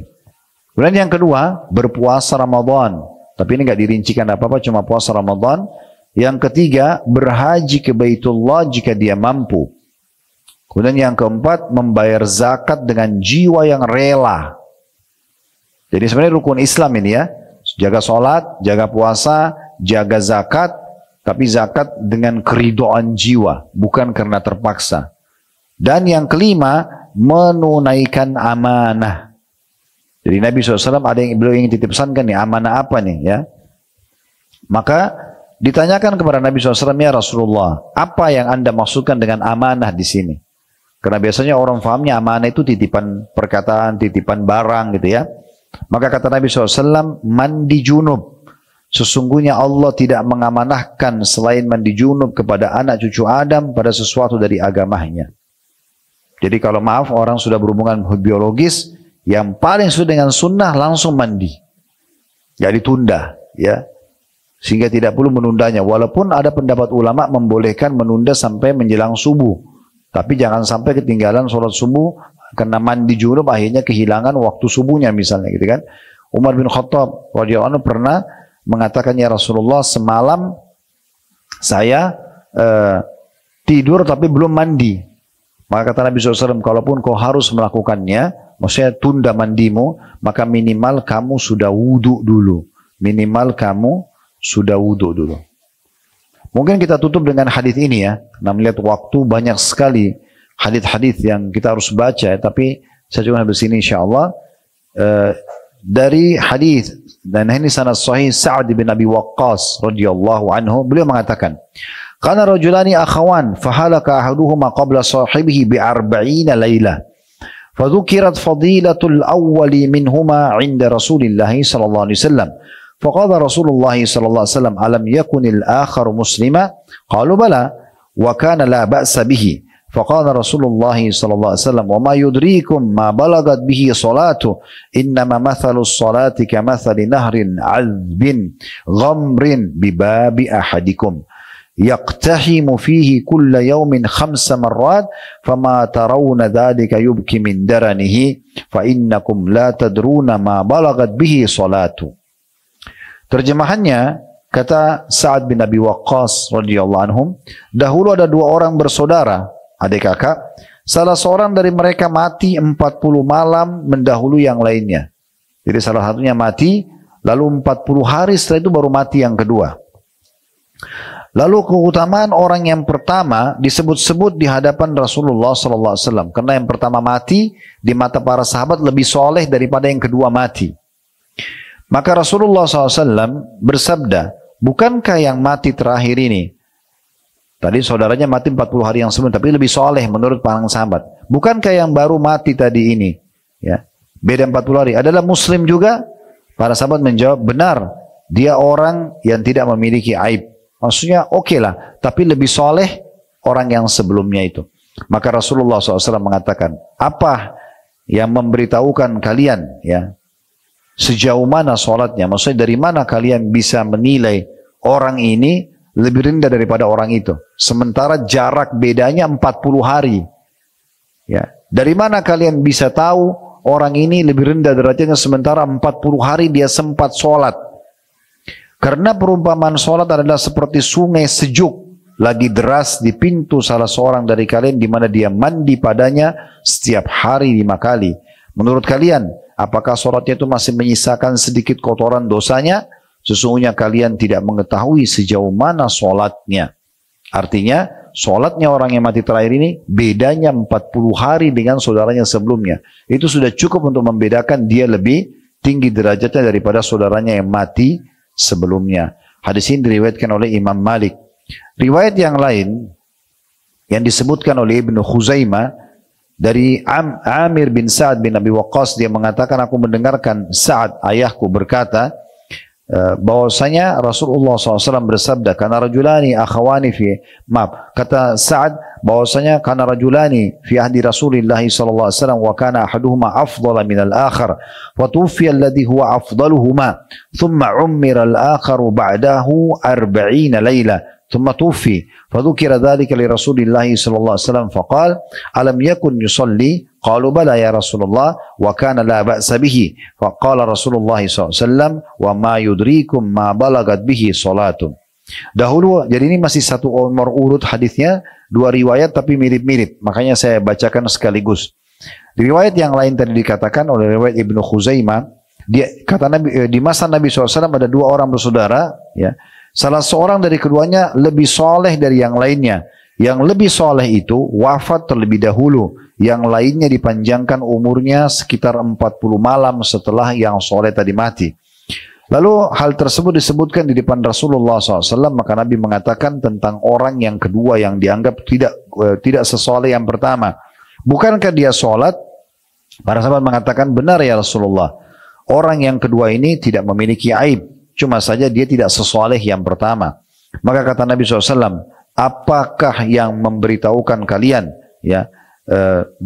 Kemudian yang kedua, berpuasa Ramadan. Tapi ini nggak dirincikan apa-apa, cuma puasa Ramadan. Yang ketiga, berhaji ke Baitullah jika dia mampu. Kemudian yang keempat, membayar zakat dengan jiwa yang rela. Jadi sebenarnya rukun Islam ini ya. Jaga sholat, jaga puasa, jaga zakat. Tapi zakat dengan keridhaan jiwa, bukan karena terpaksa. Dan yang kelima, menunaikan amanah. Jadi Nabi SAW ada yang beliau ingin titip pesankan nih, amanah apa nih ya. Maka ditanyakan kepada Nabi SAW, ya Rasulullah, apa yang anda maksudkan dengan amanah di sini? Karena biasanya orang fahamnya amanah itu titipan perkataan, titipan barang gitu ya. Maka kata Nabi SAW, mandi junub. Sesungguhnya Allah tidak mengamanahkan selain mandi junub kepada anak cucu Adam pada sesuatu dari agamanya. Jadi kalau maaf orang sudah berhubungan biologis, yang paling sesuai dengan sunnah langsung mandi, gak ditunda, ya, sehingga tidak perlu menundanya. Walaupun ada pendapat ulama membolehkan menunda sampai menjelang subuh, tapi jangan sampai ketinggalan sholat subuh karena mandi junub akhirnya kehilangan waktu subuhnya misalnya, gitu kan. Umar bin Khattab radhiyallahu anhu pernah mengatakan, ya Rasulullah, semalam saya tidur tapi belum mandi. Maka kata Nabi SAW, kalaupun kau harus melakukannya, maksudnya tunda mandimu, maka minimal kamu sudah wudhu dulu. Minimal kamu sudah wudhu dulu. Mungkin kita tutup dengan hadis ini ya. Nah, melihat waktu banyak sekali hadis-hadis yang kita harus baca ya. Tapi saya juga habis ini insyaAllah. Dari hadis, dan ini sanad sahih Sa'ad bin Abi Waqqas radhiyallahu anhu, beliau mengatakan, kana rajulani akhawan fahalaka ahaduhuma qabla sahibihi bi 40 lailah. فذكرت فضيلة الأول منهما عند رسول الله صلى الله عليه وسلم فقال رسول الله صلى الله عليه وسلم ألم يكن الآخر مسلما قالوا بلى وكان لا بأس به فقال رسول الله صلى الله عليه وسلم وما يدريكم ما بلغت به صلاته إنما مثل الصلاة كمثل نهر عذب غمر بباب أحدكم yaqtahimu fihi kulla yawmin 5 marrat fama tarawna dhalika yubki min daranihi fa innakum la tadruna ma balagat bihi salatu. Terjemahannya, kata Sa'ad bin Abi Waqqas radhiyallahu anhum, dahulu ada 2 orang bersaudara, adik kakak. Salah seorang dari mereka mati 40 malam mendahului yang lainnya. Jadi salah satunya mati, lalu 40 hari setelah itu baru mati yang kedua. Lalu keutamaan orang yang pertama disebut-sebut di hadapan Rasulullah SAW. Karena yang pertama mati di mata para sahabat lebih soleh daripada yang kedua mati. Maka Rasulullah SAW bersabda, bukankah yang mati terakhir ini, tadi saudaranya mati 40 hari yang sebelum, tapi lebih soleh menurut para sahabat. Bukankah yang baru mati tadi ini, ya, beda 40 hari, adalah muslim juga? Para sahabat menjawab, benar, dia orang yang tidak memiliki aib. Maksudnya oke lah, tapi lebih soleh orang yang sebelumnya itu. Maka Rasulullah SAW mengatakan, apa yang memberitahukan kalian, ya, sejauh mana sholatnya? Maksudnya dari mana kalian bisa menilai orang ini lebih rendah daripada orang itu? Sementara jarak bedanya 40 hari. Ya, dari mana kalian bisa tahu orang ini lebih rendah derajatnya sementara 40 hari dia sempat sholat? Karena perumpamaan sholat adalah seperti sungai sejuk lagi deras di pintu salah seorang dari kalian di mana dia mandi padanya setiap hari 5 kali. Menurut kalian, apakah sholatnya itu masih menyisakan sedikit kotoran dosanya? Sesungguhnya kalian tidak mengetahui sejauh mana sholatnya. Artinya, sholatnya orang yang mati terakhir ini bedanya 40 hari dengan saudaranya sebelumnya. Itu sudah cukup untuk membedakan dia lebih tinggi derajatnya daripada saudaranya yang mati sebelumnya. Hadis ini diriwayatkan oleh Imam Malik. Riwayat yang lain yang disebutkan oleh Ibnu Khuzaimah dari Amir bin Sa'ad bin Abi Waqqas, dia mengatakan, aku mendengarkan Sa'ad ayahku berkata bahwasanya Rasulullah SAW bersabda, karena rajulani akhawani fi, maaf, kata Sa'ad bahwasanya karena rajulani fi ahdi Rasulillah SAW wa kana ahaduhuma afdala min al-akhar wa tuwfiya alladhi huwa afdaluhuma thumma ummira al-akharu ba'dahu 40 layla ثم توفي فذكر ذلك لرسول الله صلى الله عليه وسلم فقال ألم يكن يصلي قالوا بلى يا رسول الله وكان لا بأس به فقال رسول الله صلى الله عليه وسلم وما يدريكم ما بلغت به صلاة. Dahulu, jadi ini masih satu nomor urut hadisnya, 2 riwayat tapi mirip-mirip, makanya saya bacakan sekaligus. Di riwayat yang lain tadi dikatakan oleh riwayat Ibnu Khuzaimah, dia kata Nabi, di masa Nabi SAW ada 2 orang bersaudara, ya. Salah seorang dari keduanya lebih soleh dari yang lainnya. Yang lebih soleh itu wafat terlebih dahulu. Yang lainnya dipanjangkan umurnya sekitar 40 malam setelah yang soleh tadi mati. Lalu hal tersebut disebutkan di depan Rasulullah SAW. Maka Nabi mengatakan tentang orang yang kedua yang dianggap tidak sesoleh yang pertama. Bukankah dia sholat? Para sahabat mengatakan, benar ya Rasulullah. Orang yang kedua ini tidak memiliki aib. Cuma saja dia tidak sesoleh yang pertama. Maka kata Nabi SAW, apakah yang memberitahukan kalian, ya,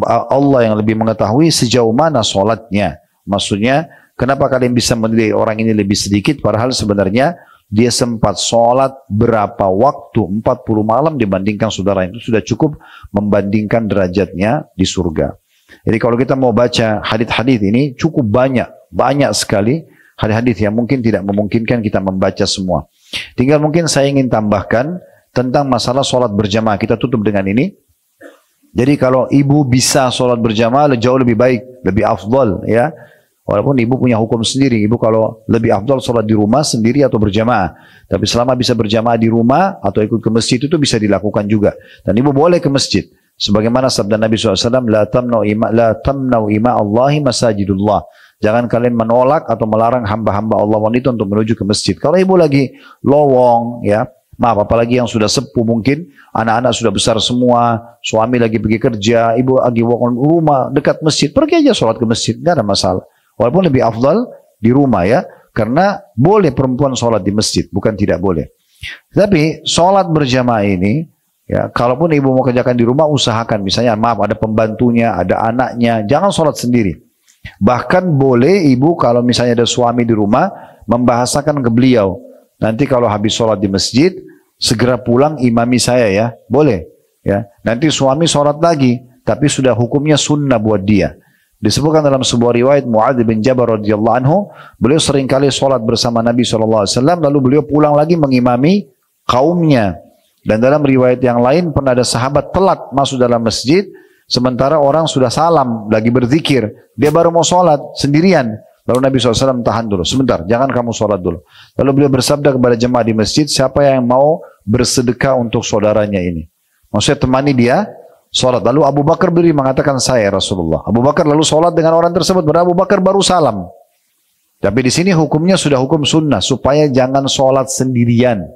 Allah yang lebih mengetahui sejauh mana sholatnya? Maksudnya, kenapa kalian bisa menilai orang ini lebih sedikit, padahal sebenarnya dia sempat sholat berapa waktu, 40 malam dibandingkan saudara itu sudah cukup membandingkan derajatnya di surga. Jadi kalau kita mau baca hadis-hadis ini cukup banyak sekali hadis-hadis yang mungkin tidak memungkinkan kita membaca semua. Tinggal mungkin saya ingin tambahkan tentang masalah sholat berjamaah. Kita tutup dengan ini. Jadi kalau ibu bisa sholat berjamaah jauh lebih baik, lebih afdal, ya. Walaupun ibu punya hukum sendiri. Ibu kalau lebih afdal sholat di rumah sendiri atau berjamaah. Tapi selama bisa berjamaah di rumah atau ikut ke masjid itu bisa dilakukan juga. Dan ibu boleh ke masjid. Sebagaimana sabda Nabi SAW, la tamna'u ima Allahi masajidullah. Jangan kalian menolak atau melarang hamba-hamba Allah wanita untuk menuju ke masjid. Kalau ibu lagi lowong, ya, maaf, apalagi yang sudah sepuh mungkin, anak-anak sudah besar semua, suami lagi pergi kerja, ibu lagi rumah dekat masjid, pergi aja sholat ke masjid, nggak ada masalah. Walaupun lebih afdal di rumah, ya, karena boleh perempuan sholat di masjid, bukan tidak boleh. Tapi sholat berjamaah ini, ya, kalaupun ibu mau kerjakan di rumah, usahakan, misalnya maaf ada pembantunya, ada anaknya, jangan sholat sendiri. Bahkan boleh ibu kalau misalnya ada suami di rumah membahasakan ke beliau, nanti kalau habis sholat di masjid segera pulang imami saya ya, boleh. Ya, nanti suami sholat lagi, tapi sudah hukumnya sunnah buat dia. Disebutkan dalam sebuah riwayat Mu'adz bin Jabal radhiyallahu anhu, beliau seringkali sholat bersama Nabi SAW, lalu beliau pulang lagi mengimami kaumnya. Dan dalam riwayat yang lain pernah ada sahabat telat masuk dalam masjid, sementara orang sudah salam, lagi berzikir, dia baru mau sholat sendirian. Lalu Nabi SAW tahan dulu, sebentar, jangan kamu sholat dulu. Lalu beliau bersabda kepada jemaah di masjid, siapa yang mau bersedekah untuk saudaranya ini? Maksudnya temani dia sholat. Lalu Abu Bakar berdiri mengatakan, saya Rasulullah. Abu Bakar lalu sholat dengan orang tersebut, Abu Bakar baru salam. Tapi di sini hukumnya sudah hukum sunnah, supaya jangan sholat sendirian.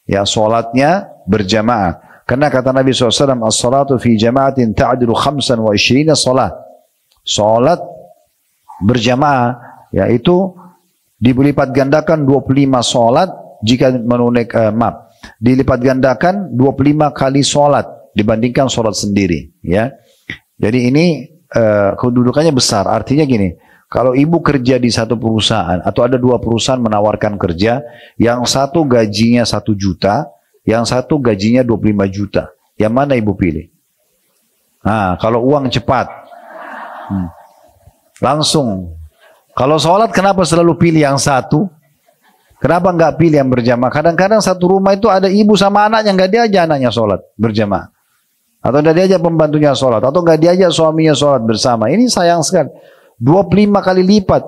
Ya, sholatnya berjamaah. Karena kata Nabi SAW, as-salatu fi jama'atin ta'adilu 25 sholat. Sholat berjamaah, yaitu dilipat gandakan 25 sholat jika menunaikan dilipat gandakan 25 kali sholat dibandingkan sholat sendiri. Ya, jadi ini kedudukannya besar. Artinya gini, kalau ibu kerja di satu perusahaan atau ada dua perusahaan menawarkan kerja, yang satu gajinya 1 juta, yang satu gajinya 25 juta, yang mana ibu pilih? Nah, kalau uang cepat, langsung. Kalau sholat kenapa selalu pilih yang satu? Kenapa nggak pilih yang berjamaah? Kadang-kadang satu rumah itu ada ibu sama anaknya, nggak diajak anaknya sholat berjamaah, atau nggak diajak pembantunya sholat, atau nggak diajak suaminya sholat bersama. Ini sayang sekali. 25 kali lipat.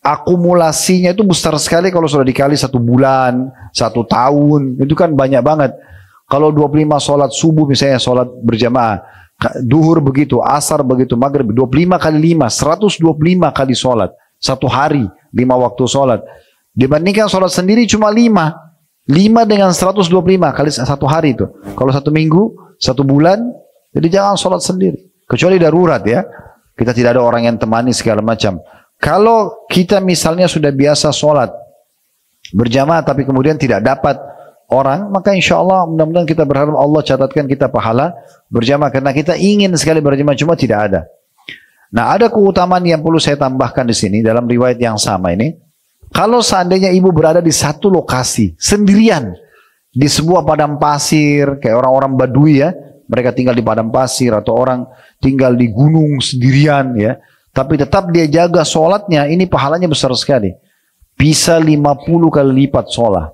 Akumulasinya itu besar sekali kalau sudah dikali 1 bulan, 1 tahun. Itu kan banyak banget. Kalau 25 sholat subuh misalnya sholat berjamaah, duhur begitu, asar begitu, maghrib, 25 kali 5, 125 kali sholat. 1 hari, 5 waktu sholat. Dibandingkan sholat sendiri cuma 5. 5 dengan 125 kali 1 hari itu. Kalau 1 minggu, 1 bulan, jadi jangan sholat sendiri. Kecuali darurat ya. Kita tidak ada orang yang temani segala macam. Kalau kita misalnya sudah biasa sholat berjamaah tapi kemudian tidak dapat orang, maka insya Allah mudah-mudahan kita berharap Allah catatkan kita pahala berjamaah. Karena kita ingin sekali berjamaah, cuma tidak ada. Nah, ada keutamaan yang perlu saya tambahkan di sini dalam riwayat yang sama ini. Kalau seandainya ibu berada di satu lokasi sendirian di sebuah padang pasir, kayak orang-orang Badui ya, mereka tinggal di padang pasir, atau orang tinggal di gunung sendirian ya, tapi tetap dia jaga sholatnya, ini pahalanya besar sekali. Bisa 50 kali lipat sholat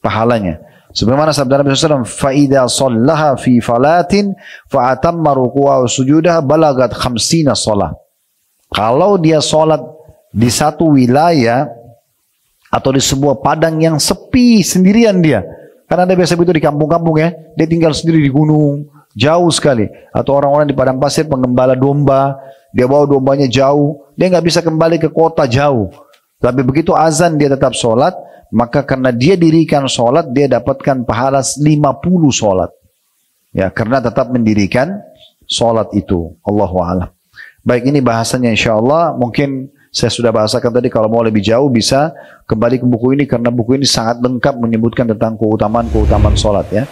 pahalanya. Sebagaimana sabda Nabi SAW, فَإِذَا صَلَّهَا فِي فَلَاتٍ فَأَتَمَّ رُكُوعَهُ وَسُجُودَهَا بَلَغَتْ 50 sholat. Kalau dia sholat di satu wilayah atau di sebuah padang yang sepi sendirian dia, karena ada biasa begitu di kampung-kampung ya, dia tinggal sendiri di gunung, jauh sekali. Atau orang-orang di padang pasir penggembala domba, dia bawa dombanya jauh, dia nggak bisa kembali ke kota jauh. Tapi begitu azan dia tetap sholat, maka karena dia dirikan sholat, dia dapatkan pahala 50 sholat. Ya, karena tetap mendirikan sholat itu. Allahu a'lam. Baik, ini bahasanya insya Allah. Mungkin saya sudah bahasakan tadi, kalau mau lebih jauh bisa kembali ke buku ini, karena buku ini sangat lengkap menyebutkan tentang keutamaan-keutamaan sholat ya.